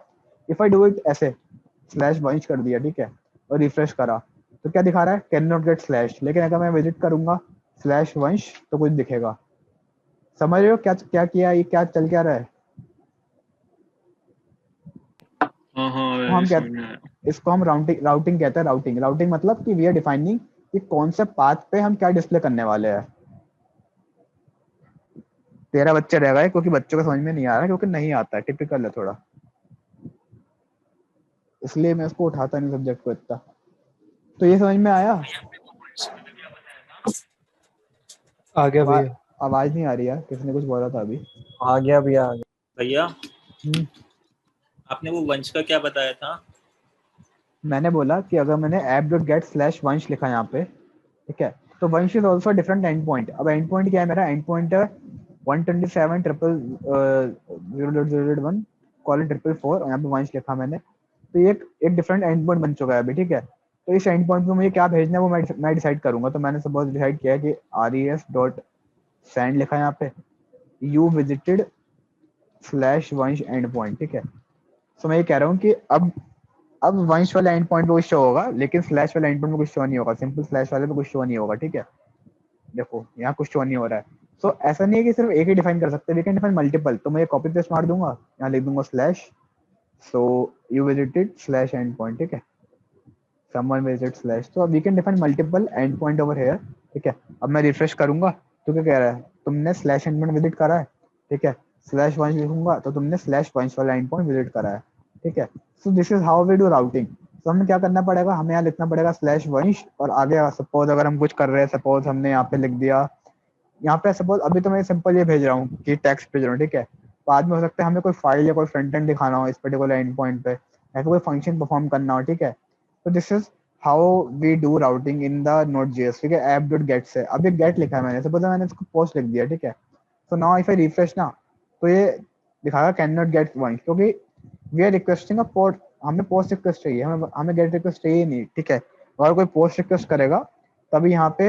इफ आई डू इट ऐसे स्लैश वंश कर दिया, ठीक है, और रिफ्रेश करा, तो क्या दिखा रहा है, कैन नॉट गेट स्लैश। लेकिन अगर मैं विजिट करूंगा स्लैश वंश तो कुछ दिखेगा। समझ रहे हो क्या क्या किया, ये क्या चल क्या रहा है। हाँ हाँ तो हम समझ में आया। इसको हम राउटिंग कहते हैं। राउटिंग मतलब कि वी आर डिफाइनिंग कि कौन से पाथ पे हम क्या डिस्प्ले करने वाले हैं। तेरा बच्चा रहेगा क्योंकि बच्चों को समझ में नहीं आ रहा, क्योंकि नहीं आता है, टिपिकल है थोड़ा, इसलिए मैं उसको उठाता नहीं सब्जेक्ट को इतना। तो ये समझ में आया। आ गया भैया। आवाज नहीं आ रही यार, किसने कुछ बोला था अभी। आ गया भैया, आ गया। भैया हम्म, आपने वो वंश का क्या बताया था? मैंने बोला कि अगर मैंने app.get/वंश लिखा यहाँ पे, ठीक है, तो वंश is also different and point. अब एंड पॉइंट क्या है, मेरा एंड पॉइंट है 127.0.0.1:444 और यहाँ पे वंश लिखा मैंने, तो ये एक डिफरेंट एंड पॉइंट बन चुका है अभी, ठीक है। तो इस एंड पॉइंट पे मुझे क्या भेजना है वो मैं डिसाइड करूंगा। तो मैंने सपोज डिसाइड किया कि res.send लिखा है यहाँ पे, यू विजिटेड स्लैश वंश एंड पॉइंट, ठीक है। तो मैं ये कह रहा हूँ कि अब वंश वाला एंड पॉइंट पे कुछ शो होगा, लेकिन स्लैश वाला एंड पॉइंट पे कुछ शो नहीं होगा, सिंपल स्लैश वाले पे कुछ शो नहीं होगा, ठीक है। देखो यहाँ कुछ शो नहीं हो रहा है। सो ऐसा नहीं है कि सिर्फ एक ही डिफाइन कर सकते, वी कैन डिफाइन मल्टीपल। तो मैं कॉपी पेस्ट मार दूंगा, यहाँ लिख दूंगा slash, so you visited slash end point, ठीक है, someone visit स्लैश। तो we can define multiple end point over here, ठीक है। अब मैं रिफ्रेश करूंगा तो क्या कह रहा है, तुमने स्लैश एंड पॉइंट विजिट करा है, ठीक है। स्लैश वंश लिखूंगा तो तुमने स्लैश वंश वाला एंड पॉइंट विजिट करा है, ठीक है। So this is how we do routing. तो हमें क्या करना पड़ेगा, हमें यहाँ लिखना पड़ेगा स्लैश वंश, और आगे सपोज अगर हम कुछ कर रहे हैं, सपोज हमने यहाँ पे लिख दिया, यहाँ पे सपोज अभी तो मैं सिंपल ये भेज रहा हूँ कि टेक्स्ट भेज रहा हूँ, ठीक है। बाद में हो सकता है हमें कोई फाइल या कोई फ्रंट एंड दिखाना हो इस पर्टिकुलर एंड पॉइंट पे, या फिर कोई फंक्शन परफॉर्म करना हो, ठीक है। तो this is how we do routing in the Node.js, ठीक है। ऐप डॉट गेट से अब ये गेट लिखा है मैंने, सपोज मैंने इसको पोस्ट लिख दिया, ठीक है। So now if I refresh ना, तो ये दिखाएगा कैन नॉट गेट वन, क्योंकि we are requesting a post, हमें पोस्ट रिक्वेस्ट चाहिए, हमें गेट रिक्वेस्ट चाहिए नहीं, ठीक है। अगर कोई पोस्ट रिक्वेस्ट करेगा तभी यहाँ पे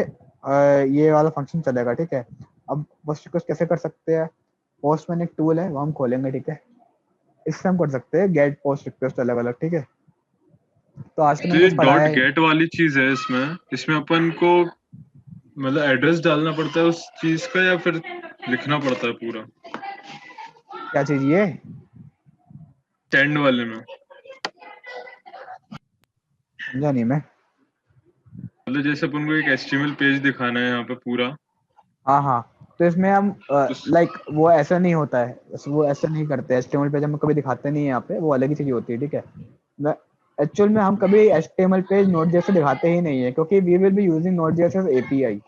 ये वाला फंक्शन चलेगा, ठीक है। अब पोस्ट रिक्वेस्ट कैसे कर सकते हैं, पोस्टमैन एक टूल है वो हम खोलेंगे, ठीक है। इससे हम कर सकते हैं गेट पोस्ट रिक्वेस्ट अलग अलग, ठीक है। तो आज तो तो मैंने ये कुछ पढ़ाया डॉट है। गेट वाली चीज है, इसमें अपन को मतलब एड्रेस डालना पड़ता है उस चीज का, या फिर लिखना पड़ता है पूरा क्या चीज ये, टेंड वाले में? समझा नहीं मैं। मतलब जैसे अपन को एक HTML पेज दिखाना है यहाँ पे पूरा, हाँ हाँ, तो इसमें हम उस लाइक वो ऐसा नहीं होता है, वो ऐसा नहीं करते, HTML पेज हम कभी दिखाते नहीं है यहाँ पे, वो अलग ही चीज होती है, ठीक है। एक्चुअल में हम कभी HTML पेज Node.js से दिखाते ही नहीं है, क्योंकि we will be using Node.js as API।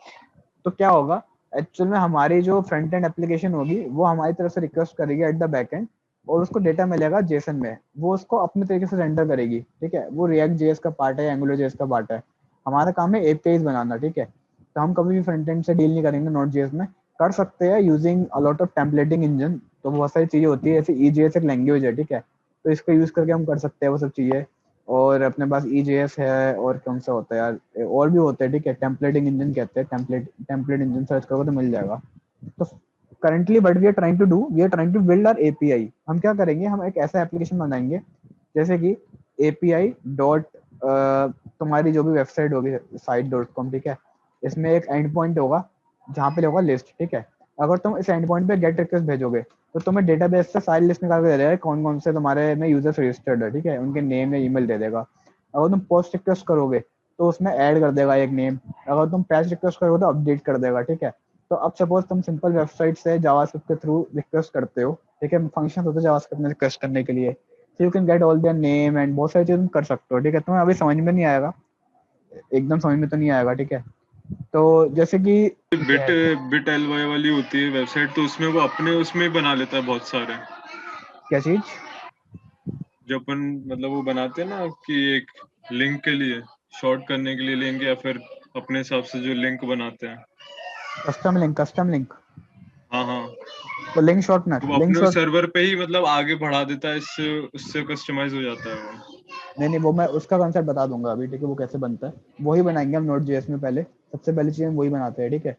तो क्या होगा, एक्चुअल में हमारी जो फ्रंट एंड एप्लीकेशन होगी वो हमारी तरफ से रिक्वेस्ट करेगी एट द बैक एंड, और उसको डेटा मिलेगा जेसन में, वो उसको अपने तरीके से रेंडर करेगी, ठीक है। वो React.js का पार्ट है, AngularJS का पार्ट है, हमारा काम है APIs बनाना, ठीक है। तो हम कभी भी फ्रंट एंड से डील नहीं करेंगे Node.js में, कर सकते हैं using a lot of templating engine, तो बहुत सारी चीजें होती है, जैसे EJS एक लैंग्वेज है, ठीक है। तो इसका यूज करके हम कर सकते हैं वो सब चीजें। और अपने पास EJS है, और कौन सा होता है यार, और भी होते हैं, ठीक है। टेम्पलेटिंग इंजन कहते हैं, टेम्पलेट इंजन सर्च करोगे तो मिल जाएगा। तो currently but we are trying to do, we are trying to build our API। हम क्या करेंगे, हम एक ऐसा एप्लीकेशन बनाएंगे जैसे कि API डॉट तुम्हारी जो भी वेबसाइट होगी site.com, ठीक है। इसमें एक एंड पॉइंट होगा जहाँ पे होगा लिस्ट, ठीक है। अगर तुम इस एंड पॉइंट पे गेट रिक्वेस्ट भेजोगे तो तुम्हें डेटाबेस से सारी लिस्ट निकाल के दे देगा कौन कौन से तुम्हारे में यूजर्स रजिस्टर्ड है, ठीक है। उनके नेम या ईमेल दे देगा। अगर तुम पोस्ट रिक्वेस्ट करोगे तो उसमें ऐड कर देगा एक नेम, अगर तुम पैच रिक्वेस्ट करोगे तो अपडेट कर देगा, ठीक है। तो अब सपोज तुम सिंपल वेबसाइट से जावास्क्रिप्ट के थ्रू रिक्वेस्ट करते हो, ठीक है। फंक्शन होते हैं जावास्क्रिप्ट में रिक्वेस्ट करने के लिए, so you can get all their name and बहुत सारी चीजें तुम कर सकते हो, ठीक है। तुम्हें अभी समझ में नहीं आएगा, एकदम समझ में तो नहीं आएगा, ठीक है। तो जैसे कि बिट बिट LY वाली होती है वेबसाइट, तो उसमें वो अपने उसमें ही बना लेता है बहुत सारे। क्या चीज, जो अपन मतलब वो बनाते हैं ना कि एक लिंक के लिए शॉर्ट करने के लिए लिंक, या फिर अपने हिसाब से जो लिंक बनाते हैं। कस्टम लिंक, हाँ हाँ, तो लिंक शॉर्टनर, वो लिंक अपने शॉर्ट, सर्वर पे ही मतलब आगे बढ़ा देता है, इससे उससे कस्टमाइज हो जाता है वो। नहीं वो मैं उसका कॉन्सेप्ट बता दूंगा अभी, ठीक है। वो कैसे बनता है वही बनाएंगे हम Node.js में, पहले सबसे पहली चीज हम वही बनाते हैं, ठीक है।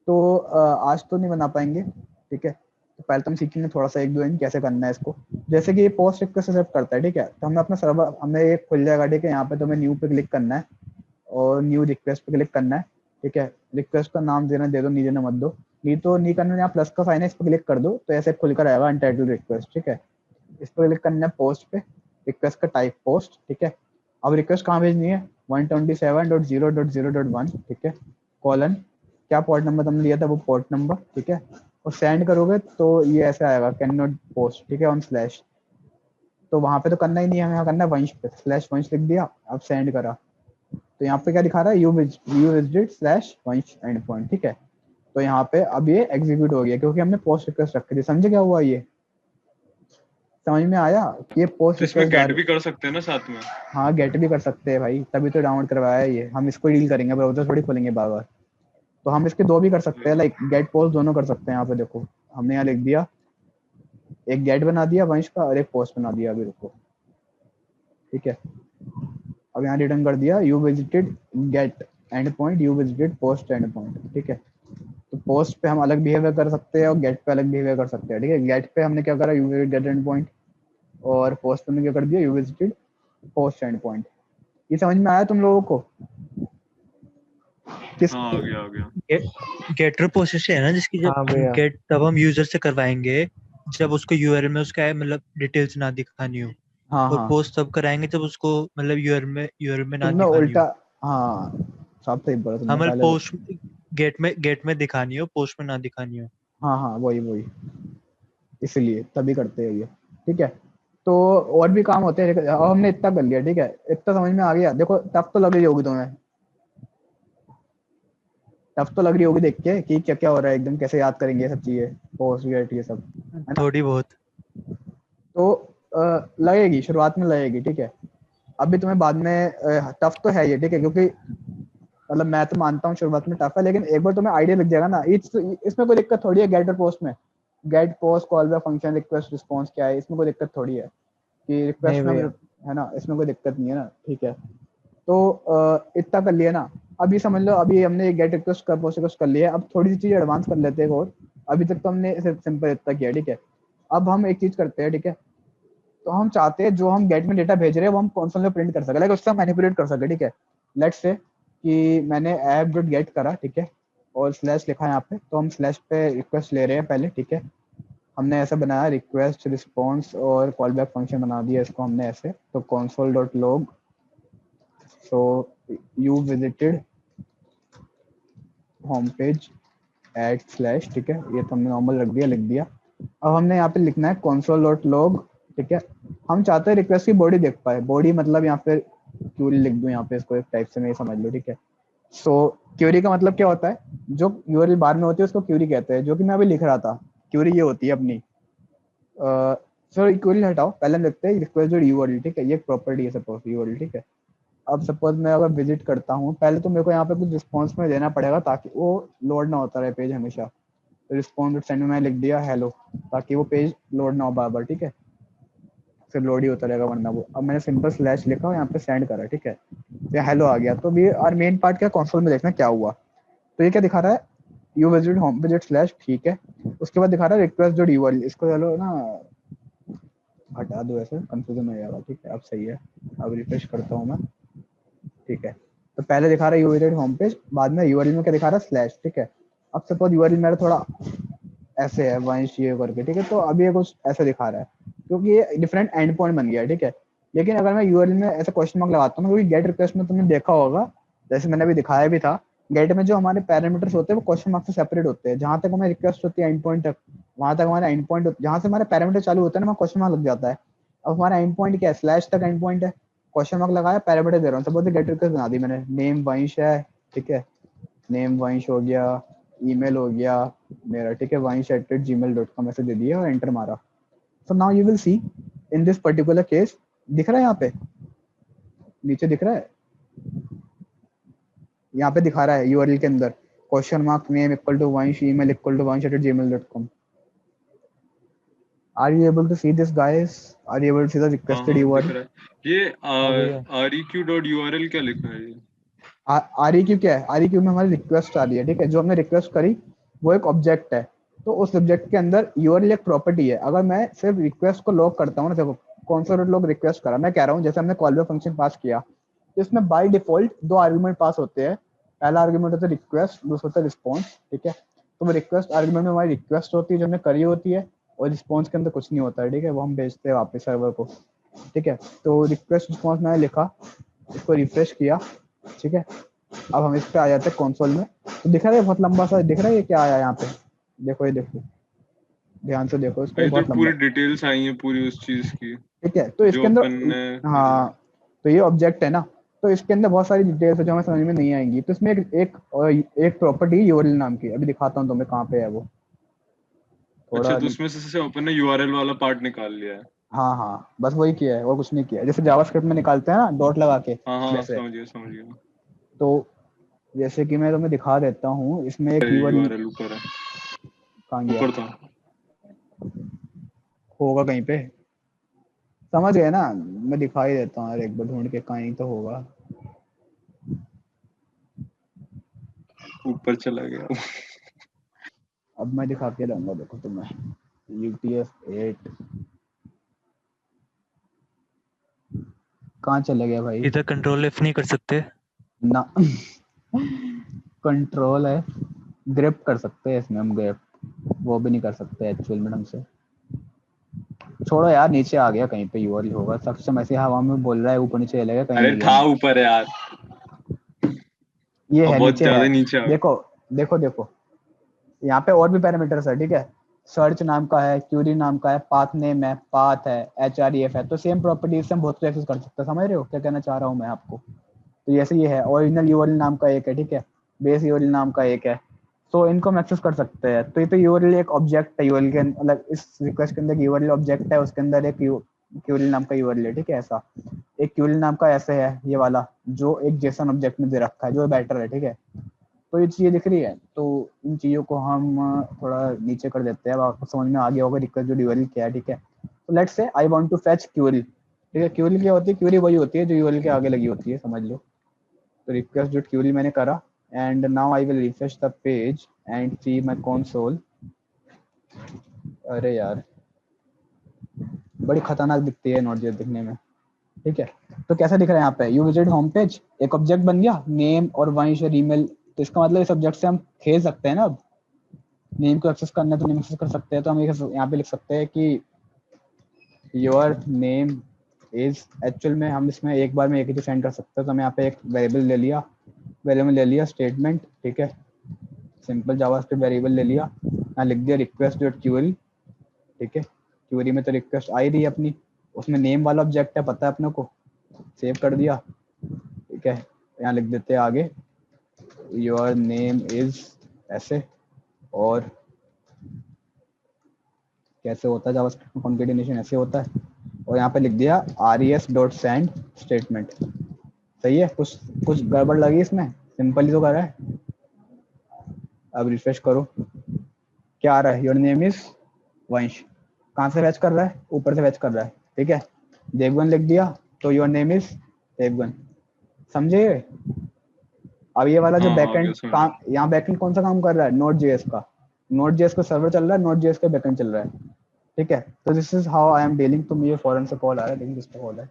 तो आज तो नहीं बना पाएंगे, ठीक है। तो पहले तो हम सीखेंगे थोड़ा सा, एक दो दिन कैसे करना है इसको। जैसे कि ये पोस्ट रिक्वेस्ट एक्सेप्ट करता है, ठीक है। तो हमें अपना सर्वर, हमें एक खुल जाएगा, ठीक है। यहाँ पे तुम्हें न्यू पे क्लिक करना है और न्यू रिक्वेस्ट पे क्लिक करना है, ठीक है। रिक्वेस्ट का नाम देना दे दो, नहीं देना मत दो, नहीं तो नहीं करना, यहाँ प्लस का साइन है, इस पर क्लिक कर दो तो ऐसे खुलकर आएगा अनटाइटल्ड रिक्वेस्ट, ठीक है। इस पर क्लिक करना है पोस्ट पे, रिक्वेस्ट का टाइप पोस्ट, ठीक है। अब रिक्वेस्ट कहाँ भेजनी है, 127.0.0.1, ठीक है, कॉलन, क्या पोर्ट नंबर तुमने लिया था वो पोर्ट नंबर, ठीक है। और सेंड करोगे तो ये ऐसे आएगा कैन नॉट पोस्ट, ठीक है, ऑन स्लैश। तो वहां पे तो करना ही नहीं है, हमें यहाँ करना है वंश पे, स्लैश वंश लिख दिया, अब सेंड करा, तो यहाँ पे क्या दिखा रहा है, यू विजिटेड स्लैश वंश एंड पॉइंट, ठीक है। तो यहाँ पे अब ये एग्जीक्यूट हो गया क्योंकि हमने पोस्ट रिक्वेस्ट रखी थी, समझे क्या हुआ, ये समझ में आया कि ये पोस्ट तो इसमें रिक्वेस्ट जा गेट रही। भी कर सकते हैं ना साथ में? हाँ गेट भी कर सकते हैं भाई, तभी तो डाउनलोड करवाया है ये, हम इसको डील करेंगे, ब्राउजर थोड़ी खोलेंगे बार बार। तो हम इसके दो भी कर सकते हैं, लाइक गेट पोस्ट दोनों कर सकते हैं। यहाँ पे देखो हमने यहाँ लिख दिया, एक गेट बना दिया वंश का और एक पोस्ट बना दिया, अभी रुको, ठीक है। अब यहाँ रिटर्न कर दिया you visited get end point, you visited post end point, ठीक है। तो पोस्ट पे हम अलग बिहेवियर कर सकते हैं और गेट पे अलग बिहेवियर कर सकते हैं, ठीक है। गेट पे हमने क्या करा, you visited get end point, और पोस्ट पे हमने क्या कर दिया, you visited post end point. ये समझ में आया तुम लोगों को? किस हाँ आ गया। गेटर प्रोसेस है ना जिसकी हाँ जब भैया। गेट तब हम यूजर से करवाएंगे जब उसको यूआरएल में उसका मतलब डिटेल्स ना दिखानी हो, हाँ और हाँ, पोस्ट तब कराएंगे जब उसको मतलब यूआरएल में ना तुमने दिखानी उल्टा, हो। हाँ सब सही बोला तुमने, हमारे पहले पोस्ट गेट में दिखानी हो, पोस्ट में ना दिखानी हो। हाँ हाँ वही वही, इसलिए तभी करते हैं ये, ठीक है। तो और भी काम होते हैं, अब हमने इतना कर लिया, ठीक है। इतना समझ में आ गया, देखो टफ तो लग रही होगी तुम्हें, टफ तो लग रही होगी देख के कि क्या क्या हो रहा है, एकदम कैसे याद करेंगे ये सब चीजें, पोस्ट गेट ये सब, है ना? थोड़ी बहुत। तो लगेगी, शुरुआत में लगेगी, ठीक है। अभी तुम्हें बाद में टफ तो है ये, ठीक है, क्योंकि मतलब मैं तो मानता हूँ शुरुआत में टफ है, लेकिन एक बार तुम्हें आइडिया लग जाएगा ना, इसमें कोई दिक्कत थोड़ी है गेट और पोस्ट में। Get post call back function request response क्या है, इसमें कोई दिक्कत थोड़ी है कि रिक्वेस्ट में, है ना, इसमें कोई दिक्कत नहीं है ना, ठीक है। तो इतना कर लिया ना, अभी समझ लो अभी हमने गेट रिक्वेस्ट कर पोस्ट रिक्वेस्ट कर लिया, अब थोड़ी सी चीज एडवांस कर लेते हैं और। अभी तक तो हमने सिंपल इतना किया, ठीक है। अब हम एक चीज करते हैं, ठीक है। तो हम चाहते हैं जो हम गेट में डेटा भेज रहे हैं वो हम कंसोल में प्रिंट कर सके, लाइक उससे मैनिपुलेट कर सके, ठीक है। लेट्स से कि मैंने ऐप डॉट गेट करा, ठीक है, और स्लैश लिखा यहाँ पे, तो हम स्लैश पे रिक्वेस्ट ले रहे हैं पहले, ठीक है। हमने ऐसा बनाया रिक्वेस्ट रिस्पॉन्स और कॉल बैक फंक्शन बना दिया इसको हमने ऐसे, तो console dot log, so you visited home page eight slash, ठीक है, ये तो हमने नॉर्मल रख दिया, लिख दिया। अब हमने यहाँ पे लिखना है console डॉट लॉग, ठीक है। हम चाहते हैं रिक्वेस्ट की बॉडी देख पाए, बॉडी मतलब यहाँ पे क्यूरी लिख दूं यहाँ पे, इसको एक टाइप से मैं समझ लो, ठीक है। सो क्यूरी का मतलब क्या होता है, जो यूआरएल बार में होती है उसको क्यूरी कहते हैं, जो कि मैं अभी लिख रहा था। क्यूरी ये होती है अपनी, सो क्यूरी हटाओ, पहले हम लिखते हैं रिक्वेस्ट डॉट यूआरएल, ठीक है, ये एक प्रॉपर्टी है सपोज यूआरएल, ठीक है। अब सपोज मैं अगर विजिट करता हूँ, पहले तो मेरे को यहाँ पे कुछ रिस्पॉन्स में देना पड़ेगा ताकि वो लोड ना होता रहे पेज हमेशा। तो रिस्पॉन्स डॉट सेंड में मैं लिख दिया हेलो, ताकि वो पेज लोड ना हो बार बार, ठीक है, फिर लोड ही होता रहेगा वरना वो। अब मैंने सिंपल स्लैश लिखा और यहाँ पे सेंड करा, ठीक है, ये हेलो आ गया। तो ये और मेन पार्ट क्या, कंसोल में देखना क्या हुआ। तो ये क्या दिखा रहा है, you visit home visit slash, ठीक है। उसके बाद दिखा रहा है रिक्वेस्ट डॉट यूआरएल, इसको चलो ना हटा दो, ऐसे कंफ्यूजन हो जाएगा, ठीक है। अब सही है, अब रिफ्रेश करता हूँ मैं, ठीक है। तो पहले दिखा रहा है यू विजिट होम पेज, बाद में यूआरएल में क्या दिखा रहा है स्लैश, ठीक है। अब सपोज यूआरएल मेरा थोड़ा ऐसे है वंश ये करके, ठीक है, तो अभी ये कुछ ऐसे दिखा रहा है क्योंकि ये डिफरेंट एंड पॉइंट बन गया, ठीक है। लेकिन अगर मैं यूआरएल में ऐसे क्वेश्चन मार्क लगाता हूँ, क्योंकि गेट रिक्वेस्ट में तुमने देखा होगा, जैसे मैंने अभी दिखाया भी था, गेट में जो हमारे पैरामीटर्स होते हैं वो क्वेश्चन मार्क से सेपरेट होते हैं। जहां तक हमारी रिक्वेस्ट होती है एंड पॉइंट तक, वहां तक हमारा एंड पॉइंट, जहां से हमारे पैरामीटर चालू होता है ना, वहाँ क्वेश्चन मार्क लग जाता है। अब हमारा एंड पॉइंट क्या है, स्लैश तक एंड पॉइंट है, क्वेश्चन मार्क लगाया, पैरामीटर दे रहा हूँ, सपोज गेट रिक्वेस्ट बना दी मैंने, नेम वंश है, ठीक है, नेम वंश हो गया, ईमेल हो गया मेरा, ठीक है, vansh@gmail.com ऐसे दे दिया और एंटर मारा। So now you will see in this particular case, दिख रहा है यहाँ पे नीचे दिख रहा है, यहाँ पे दिखा रहा है यूआरएल के अंदर question mark name equal to Vansh email equal to vansh@gmail.com। Are you able to see this guys? Are you able to see the requested URL? ये req.url क्या लिखा है ये? REQ क्या है, REQ में हमारी रिक्वेस्ट आ रही है, ठीक है, जो हमने रिक्वेस्ट करी वो एक ऑब्जेक्ट है। तो उस ऑब्जेक्ट के अंदर यूआरएल एक प्रॉपर्टी है। अगर मैं सिर्फ रिक्वेस्ट को लॉग करता हूँ ना, देखो console लॉग रिक्वेस्ट करा, मैं कह रहा हूँ जैसे हमने कॉल बैक फंक्शन पास किया, तो इसमें बाय डिफॉल्ट दो आर्गुमेंट पास होते हैं। पहला आर्गुमेंट होता है रिक्वेस्ट, दूसरा होता है रिस्पॉन्स, ठीक है। तो वो रिक्वेस्ट आर्गुमेंट में हमारी रिक्वेस्ट होती है जो हमने करी होती है, और रिस्पॉन्स के अंदर कुछ नहीं होता है, ठीक है, वो हम भेजते हैं वापस सर्वर को, ठीक है। तो रिक्वेस्ट रिस्पॉन्स मैंने लिखा, इसको रिफ्रेश किया, ठीक है। अब हम इस पे आ जाते हैं कंसोल में, तो दिख रहा है बहुत लंबा सा, दिख रहा है ये क्या आया यहाँ पे, देखो ये देखो, ध्यान से देखो इसको, बहुत लंबा, पूरी डिटेल्स आई हैं पूरी उस चीज की, ठीक है। तो इसके अंदर हाँ, तो ये ऑब्जेक्ट है ना, तो इसके अंदर बहुत सारी डिटेल्स है जो हमें समझ में नहीं आएंगी। तो इसमें एक प्रॉपर्टी यूआरएल नाम की, अभी दिखाता हूँ तुम्हें कहाँ पे है वो। अच्छा, तो उसमें से अपन ने यूआरएल वाला पार्ट निकाल लिया है। हाँ हाँ, बस वही किया है और कुछ नहीं किया, जैसे जावास्क्रिप्ट में निकालते हैं ना डॉट लगा के, हाँ वैसे। समझ गया। तो जैसे कि मैं तुम्हें दिखा देता हूँ, इसमें एक यूआरएल ऊपर है, कहाँ गया, ऊपर था, होगा कहीं पे, समझ गए ना, मैं दिखा ही देता हूँ एक बार ढूंढ के, कहीं तो होगा, ऊपर चला गया। अब मैं दिखा के लाऊंगा, देखो तुम्हें UTF-8 कहाँ चले गया भाई, इधर कंट्रोल F नहीं कर सकते ना कंट्रोल है, ग्रिप कर सकते हैं इसमें हम, ग्रिप वो भी नहीं कर सकते एक्चुअल में ढंग से। छोड़ो यार, नीचे आ गया कहीं पे यूआरएल होगा, सक्षम ऐसे हवा में बोल रहा है, ऊपर नीचे चलेगा कहीं। अरे था ऊपर है यार, ये है बहुत नीचे ज्यादा है, नीचे देखो देखो देखो, यहाँ पे और भी पैरामीटर्स है, ठीक है, सर्च नाम का है, क्यूरी नाम का है, पाथ नेम है, पाथ है, href है। तो सेम प्रॉपर्टीज से हम बहुत एक्सेस कर सकते हैं, समझ रहे हो क्या कहना चाह रहा हूँ मैं आपको। तो जैसे ये है ओरिजिनल यूआरएल नाम का एक है, ठीक है, बेस यूआरएल नाम का एक है, तो इनको हम एक्सेस कर सकते हैं। तो ये तो यूआरएल एक ऑब्जेक्ट है, यूआरएल के मतलब इस रिक्वेस्ट के अंदर यूआरएल ऑब्जेक्ट है, उसके अंदर एक यूआरएल नाम का यूआरएल है, ठीक है। ऐसा एक यूआरएल नाम का ऐसे है ये वाला जो एक जेसन ऑब्जेक्ट में दे रखा है जो बेटर है, ठीक है। तो ये चीज़ें दिख रही है, तो इन चीज़ों को हम थोड़ा नीचे कर देते हैं। अब आपको समझ में आ गया होगा रिक्वेस्ट जो यूआरएल क्या है, ठीक है। तो let's say I want to fetch query, ठीक है। क्यूरी क्या होती है? क्यूरी वही होती है जो यूआरएल के आगे लगी होती है, समझ लो। तो रिक्वेस्ट डॉट क्यूरी मैंने करा and now I will refresh the page and see my console. अरे यार बड़ी खतरनाक दिखती है नोट.जेएस दिखने में, ठीक है। तो कैसा दिख रहा है यहाँ पे? यू विजिट होम पेज, एक ऑब्जेक्ट बन गया नेम और वंश और ईमेल। तो इसका मतलब इस ऑब्जेक्ट से हम खेल सकते हैं ना। अब नेम को एक्सेस करना है तो नेम एक्सेस कर सकते हैं। तो हम यहाँ पे लिख सकते हैं कि योर नेम इज, एक्चुअल में हम इसमें एक बार में एक ही चीज सेंड कर सकते हैं। तो हम यहाँ पे एक वेरिएबल ले लिया स्टेटमेंट, ठीक है। सिंपल जावास्क्रिप्ट वेरिएबल ले लिया, यहाँ लिख दिया रिक्वेस्ट डॉट क्यूरी, ठीक है। क्यूरी में तो रिक्वेस्ट आई रही है अपनी, उसमें नेम वाला ऑब्जेक्ट है, पता है अपने को, सेव कर दिया, ठीक है। यहाँ लिख देते हैं आगे योर नेम इज ऐसे, और कैसे होता है जावास्क्रिप्ट में कॉन्केटेनेशन ऐसे होता है, और यहाँ पे लिख दिया res.send स्टेटमेंट। सही है? कुछ गड़बड़ लगी इसमें? सिंपल ही तो कर रहा है। अब रिफ्रेश करो, क्या आ रहा है? योर नेम इज वंश। कहाँ से फैच कर रहा है? ऊपर से फैच कर रहा है, ठीक है। देवगन लिख दिया तो योर नेम इज देवगन, समझे? अब ये वाला जो बैकएंड काम, यहाँ बैकएंड कौन सा काम कर रहा है? नोड.जेएस का। नोड.जेएस का सर्वर चल रहा है, नोड.जेएस का बैकएंड चल रहा है, ठीक है। तो this is how I am dealing. तो मुझे फॉरेन से कॉल आ रहा है, लेकिन किसका कॉल है?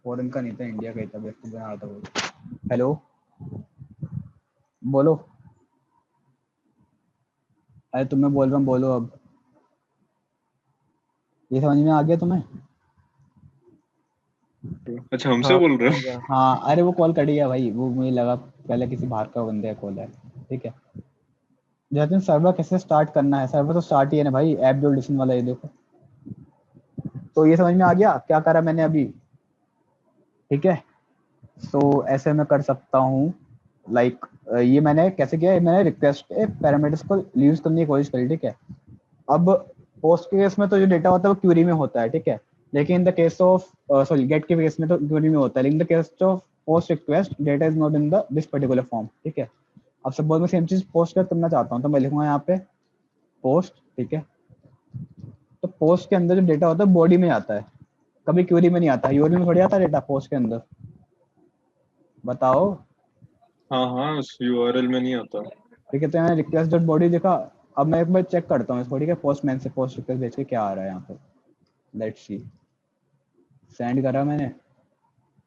फॉरेन का नहीं था, इंडिया का ही था, व्यक्ति बना रहा था वो। हेलो, बोलो। अरे तुम्हें बोल रहा हूँ, बोलो अब। ये समझ में आ गया तुम्हें? अच्छा, हमसे बोल रहे हो? हाँ, अरे वो कॉल कट गया भाई, वो मुझे लगा पहले किसी बाहर का बंदे का कॉल है, ठीक है। जैसे सर्वर कैसे स्टार्ट करना है? सर्वर तो स्टार्ट ही है ना भाई, ऐप जो लिसन वाला, ये देखो। तो ये समझ में आ गया क्या करा मैंने अभी, ठीक है। तो ऐसे मैं कर सकता हूँ, लाइक ये मैंने कैसे किया, मैंने रिक्वेस्ट के पैरामीटर्स को यूज करने की कोशिश करी, ठीक है। अब पोस्ट के केस में तो जो डेटा होता है वो क्यूरी में होता है, ठीक है। लेकिन in the case of sorry get के केस में तो क्यूरी में होता है, लेकिन the case of post request data is not in the this particular form, ठीक है। अब सपोज मैं सेम चीज पोस्ट करना चाहता हूँ, तो मैं लिखूंगा यहाँ पे पोस्ट, ठीक है। तो पोस्ट के अंदर जो डेटा होता है बॉडी में आता है, कभी क्यूरी में नहीं आता। यूआरएल में थोड़ी आता है डेटा पोस्ट के अंदर, बताओ। हाँ, उस यूआरएल में नहीं आता। ठीक है, तो मैंने रिक्वेस्ट डॉट बॉडी देखा। अब मैं एक बार चेक करता हूँ इसको, ठीक है। पोस्टमैन से पोस्ट रिक्वेस्ट भेज के क्या आ रहा है यहाँ पे, लेट्स सी। सेंड करा मैंने,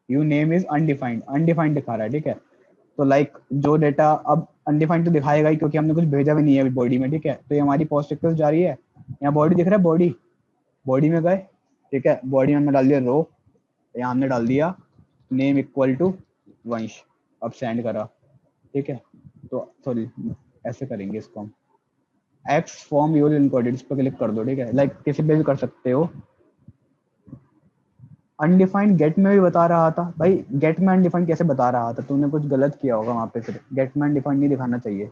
you name is undefined, undefined दिखा रहा है, ठीक है। तो लाइक जो डेटा अब अनडिफाइंड तो दिखाएगा ही, क्योंकि हमने कुछ भेजा भी नहीं है अभी बॉडी में, ठीक है। तो ये हमारी पोस्ट रिक्वेस्ट जा रही है, यहाँ बॉडी दिख रहा है, बॉडी में गए, ठीक है। बॉडी में हमने डाल दिया रो, यहाँ हमने डाल दिया नेम इक्वल टू वंश। अब सेंड करा, ठीक है। तो सॉरी ऐसे करेंगे इसको हम, एक्स फॉर्म यूआरएल इनकोडेड, इस पर क्लिक कर दो, ठीक है। लाइक किसी पे भी कर सकते हो। अनडिफाइंड गेट में भी बता रहा था भाई, गेट में अनडिफाइंड कैसे बता रहा था? तुमने कुछ गलत किया होगा वहाँ पे, फिर गेट में अनडिफाइंड नहीं दिखाना चाहिए,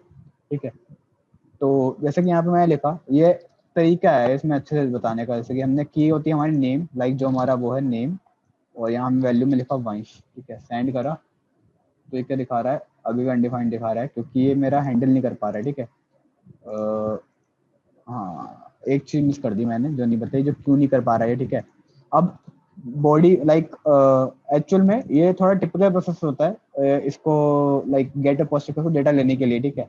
ठीक है। तो जैसे कि यहाँ पे मैंने लिखा, ये तरीका है इसमें अच्छे से बताने का। जैसे कि हमने की होती है हमारी नेम, लाइक जो हमारा वो है नेम, और यहाँ हम वैल्यू में लिखा वंश, ठीक है। सेंड करा तो ये क्या दिखा रहा है? अभी भी अनडिफाइंड दिखा रहा है, क्योंकि ये मेरा हैंडल नहीं कर पा रहा है, ठीक है। हाँ, एक चीज मिस कर दी मैंने जो नहीं बताई, जो क्यों नहीं कर पा रहा है, ठीक है। अब बॉडी लाइक एक्चुअल में ये थोड़ा टिपिकल प्रोसेस होता है इसको, like get a post request data लेने के लिए, ठीक है।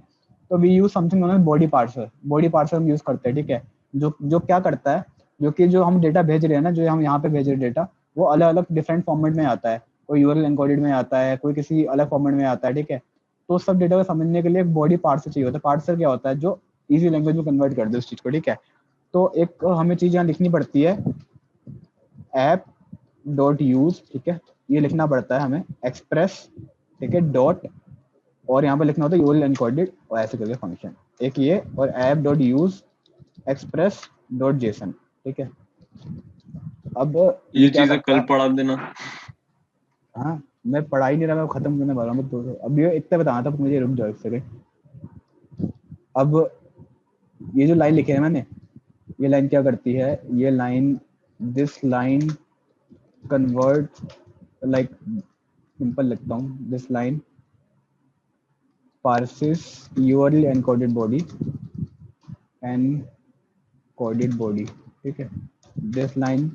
तो we use something known as body parser. Body parser हम यूज करते हैं, ठीक है। जो क्या करता है, जो हम डेटा भेज रहे हैं ना, जो हम यहाँ पे भेज रहे हैं डेटा, वो अलग अलग डिफरेंट फॉर्मेट में आता है। कोई यूआरएल एनकोडेड में आता है, कोई किसी अलग फॉर्मेट में आता है, ठीक है। तो सब डेटा को समझने के लिए एक बॉडी पार्सर चाहिए होता है। पार्सर क्या होता है? जो इजी लैंग्वेज में कन्वर्ट कर दे उस चीज को, ठीक है। तो एक हमें चीज यहाँ लिखनी पड़ती है, ऐप डॉट यूज, ठीक है। ये लिखना पड़ता है हमें एक्सप्रेस, ठीक है, डॉट, और यहाँ पे लिखना होता है यूआरएल एनकोडेड और ऐसे करके फंक्शन, एक ये, और app dot use express dot JSON, ठीक है। अब ये क्या चीजें करता है? कल पढ़ा देना। हाँ, मैं पढ़ा ही नहीं रहा, मैं खत्म करने वाला हूँ। तो अब ये इतना बताना था मुझे, रुक जाओ एक सेकंड। अब ये जो लाइन लिखे है मैंने, ये लाइन क्या करती है, ये line, this line convert, like simple लिखता हूँ, this line parses URL encoded body ठीक है। this line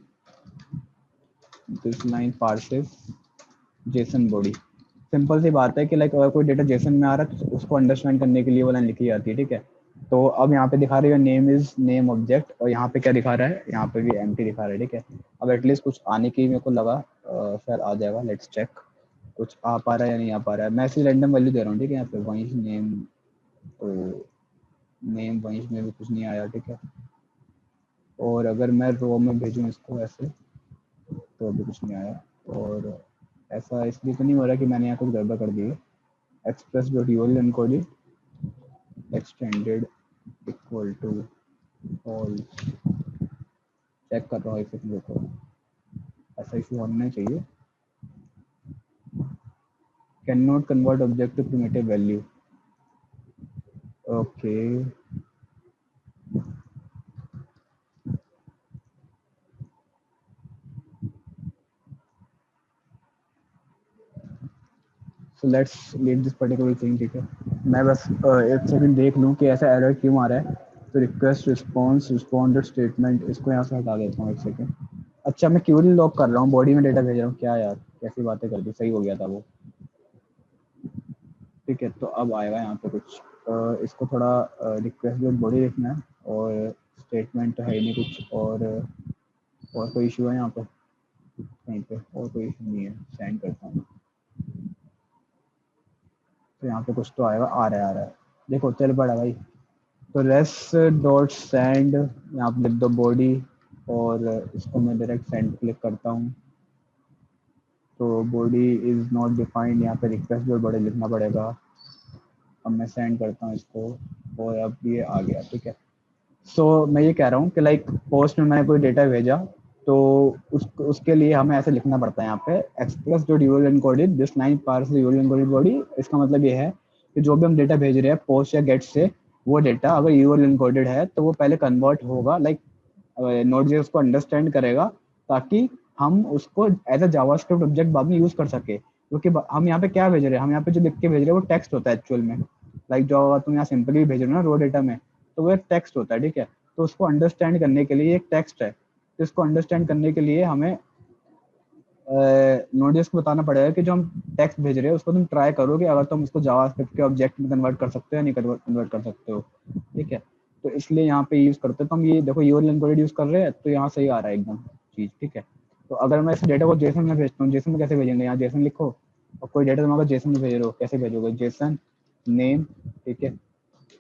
parses JSON body। Simple सी बात है कि लाइक अगर कोई डेटा जेसन में आ रहा है तो उसको अंडरस्टैंड करने के लिए वो लाइन लिखी जाती है, ठीक है। तो अब यहाँ पे दिखा रही है नेम इज नेम ऑब्जेक्ट, और यहाँ पे क्या दिखा रहा है, यहाँ पे भी एम्प्टी दिखा रहा है, ठीक है। अब एटलीस्ट कुछ आने की मेरे को लगा, शायद आ जाएगा, लेट्स चेक कुछ आ पा रहा है या नहीं आ पा रहा है। मैं ऐसी रैंडम वैल्यू दे रहा हूँ, ठीक है। यहाँ पे वंश नेम, तो नेम वंश में भी कुछ नहीं आया, ठीक है। और अगर मैं रो में भेजूँ इसको ऐसे, तो अभी कुछ नहीं आया। और ऐसा इसलिए तो नहीं हो रहा कि मैंने यहाँ कुछ गड़बड़ कर दी है। express.url encoded extended equal to false, check कर रहा हूँ एक सेकंड, देखो ऐसा इशू होना चाहिए। Can not convert object to primitive value, okay. So let's leave this particular thing, ठीक है। मैं बस एक सेकंड देख लूँ कि ऐसा एरर क्यों आ रहा है। तो रिक्वेस्ट रिस्पॉन्स रिस्पॉन्डेड स्टेटमेंट, इसको यहाँ से हटा देता हूँ एक सेकंड। अच्छा मैं क्यूरी लॉक कर रहा हूँ, बॉडी में डेटा भेज रहा हूँ, क्या यार कैसी बातें कर दी, सही हो गया था वो, ठीक है। तो अब आएगा यहाँ पे कुछ, इसको थोड़ा रिक्वेस्ट डॉट बॉडी लिखना है, और स्टेटमेंट तो है ही नहीं कुछ, और कोई इशू है यहाँ पे कहीं पे, और कोई इशू नहीं है। सेंड करता हूँ तो यहाँ पे कुछ तो आएगा, आ रहा है देखो, चल पड़ा भाई। तो रेस्ट डॉट सेंड, यहाँ पे लिख दो बॉडी, और इसको मैं डायरेक्ट सेंड क्लिक करता हूँ। तो बॉडी इज नॉट डिफाइंड, यहाँ पे रिक्वेस्ट डॉट बॉडी लिखना पड़ेगा। अब मैं सेंड करता हूँ इसको, और अब ये आ गया, ठीक है। सो मैं ये कह रहा हूँ कि लाइक पोस्ट में मैंने कोई डेटा भेजा, तो उसके लिए हमें ऐसे लिखना पड़ता है यहाँ पे express dot URL encoded this line parse URL encoded body. इसका मतलब ये है कि जो भी हम डेटा भेज रहे हैं पोस्ट या गेट से, वो डेटा अगर यूआरएल एनकोडेड है तो वो पहले कन्वर्ट होगा, लाइक नोड.जेएस उसको अंडरस्टैंड करेगा, ताकि हम उसको एज अ जावास्क्रिप्ट ऑब्जेक्ट बाद में यूज कर सके। क्योंकि हम यहाँ पे क्या भेज रहे हैं, हम यहाँ पे जो लिख के भेज रहे हैं वो टेक्स्ट होता है एक्चुअल में, लाइक जो तुम यहाँ सिंपली भेज रहे हो ना रो डेटा में, तो वो एक टेक्स्ट होता है, ठीक है। तो उसको अंडरस्टैंड करने के लिए एक टेक्स्ट है, तो इसको अंडरस्टैंड करने के लिए हमें नोड.जेएस को बताना पड़ेगा कि जो हम टेक्स्ट भेज रहे हैं उसको तुम ट्राई करो कि अगर तुम उसको जावास्क्रिप्ट के ऑब्जेक्ट में कन्वर्ट कर सकते हो या नहीं कन्वर्ट कर सकते हो, ठीक है। तो इसलिए यहाँ पे यूज करते हैं। तो हम ये देखो यूआरएल एनकोडेड यूज कर रहे हैं, तो यहाँ सही आ रहा है एकदम चीज, ठीक है। तो अगर मैं इस डेटा को जेसन में भेजता हूँ, जेसन में कैसे भेजेंगे, यहाँ जेसन लिखो, और कोई डेटा तुम अगर जेसन में भेज रहे हो, कैसे भेजोगे, जेसन नेम, ठीक है।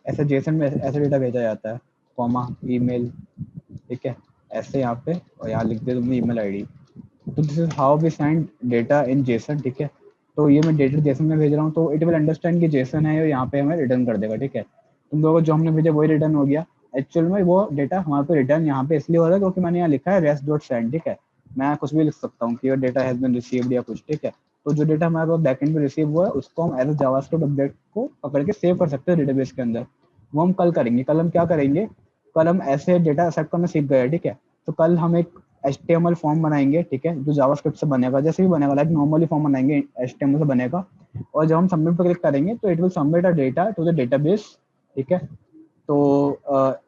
ऐसे जेसन में ऐसे डेटा भेजा जाता है, कॉमा ईमेल, ठीक है, ऐसे यहाँ पे, और यहाँ लिख दे तुमने ईमेल आईडी। तो this is how we send data in JSON, ठीक है। तो ये मैं डेटा जेसन में भेज रहा हूँ, तो इट विल अंडरस्टैंड कि जेसन है, और यहाँ पे हमें रिटर्न कर देगा, ठीक है। तुम लोगों को जो हमने भेजा वही रिटर्न हो गया। एक्चुअल में वो डेटा हमारे को रिटर्न यहाँ पे इसलिए हो रहा है क्योंकि मैंने यहाँ लिखा है रेस्ट डॉट सेंड, ठीक है। मैं कुछ भी लिख सकता हूँ कि your data has been received या कुछ, ठीक है। तो जो डेटा हमारे पास बैकएंड में रिसीव हुआ है उसको हम एज अ जावास्क्रिप्ट ऑब्जेक्ट को पकड़ के सेव कर सकते हैं डेटाबेस के अंदर। वो हम कल करेंगे। कल हम क्या करेंगे, कल हम ऐसे डेटा एक्सेप्ट करना सीख गए, ठीक है। तो कल हम एक HTML फॉर्म बनाएंगे, ठीक है, जो जावास्क्रिप्ट से बनेगा, जैसे भी बनेगा, लाइक नॉर्मली फॉर्म बनाएंगे HTML से बनेगा, और जब हम सबमिट पर क्लिक करेंगे तो it will submit a data to the database, ठीक है। तो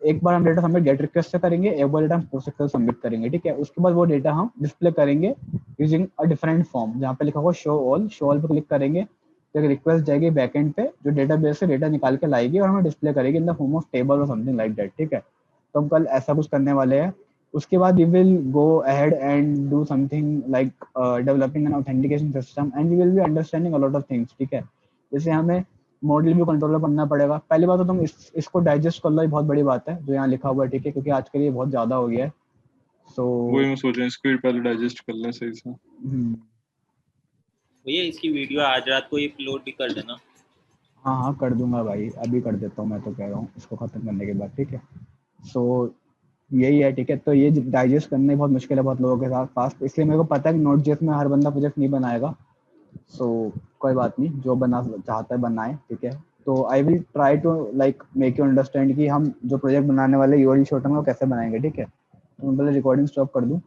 एक बार हम डेटा सबमिट गेट रिक्वेस्ट से करेंगे, एक बार डेटा हम पोस्ट से सबमिट करेंगे, ठीक है। उसके बाद वो डेटा हम डिस्प्ले करेंगे यूजिंग अ डिफरेंट फॉर्म, जहाँ पे लिखा होगा शो ऑल पे क्लिक करेंगे तो एक रिक्वेस्ट जाएगी बैकएंड पे जो डेटाबेस से डेटा निकाल के लाएगी और हमें डिस्प्ले करेगी in the form of table और समथिंग लाइक दैट, ठीक है। तो हम कल ऐसा कुछ करने वाले हैं। उसके बाद we will go ahead and do something like developing an authentication system and we will be understanding a lot of things, ठीक है। जैसे हमें मॉडल भी कंट्रोलर करना पड़ेगा। पहली बात तो तुम इसको डाइजेस्ट कर लो, ये बहुत बड़ी बात है जो यहाँ लिखा हुआ है, ठीक है, क्योंकि आजकल ये बहुत ज्यादा हो गया है। सो वही मैं सोच रहा हूँ इसको भी पहले डाइजेस्ट कर लें सही से। भैया इसकी वीडियो आज रात को अपलोड भी कर देना। हाँ हाँ कर दूंगा भाई, अभी कर देता हूँ, मैं तो कह रहा हूँ इसको खत्म करने के बाद, ठीक है। सो यही है, ठीक है। तो ये डाइजेस्ट करने बहुत मुश्किल है बहुत लोगों के साथ पास, इसलिए मेरे को पता है कि नोट.जेएस में हर बंदा प्रोजेक्ट नहीं बनाएगा। सो कोई बात नहीं, जो बना चाहता है बनाए, ठीक है। तो I will try to like make you understand कि हम जो प्रोजेक्ट बनाने वाले यूआरएल शॉर्टन को कैसे बनाएंगे, ठीक है। तो मैं पहले रिकॉर्डिंग स्टॉप कर दूं।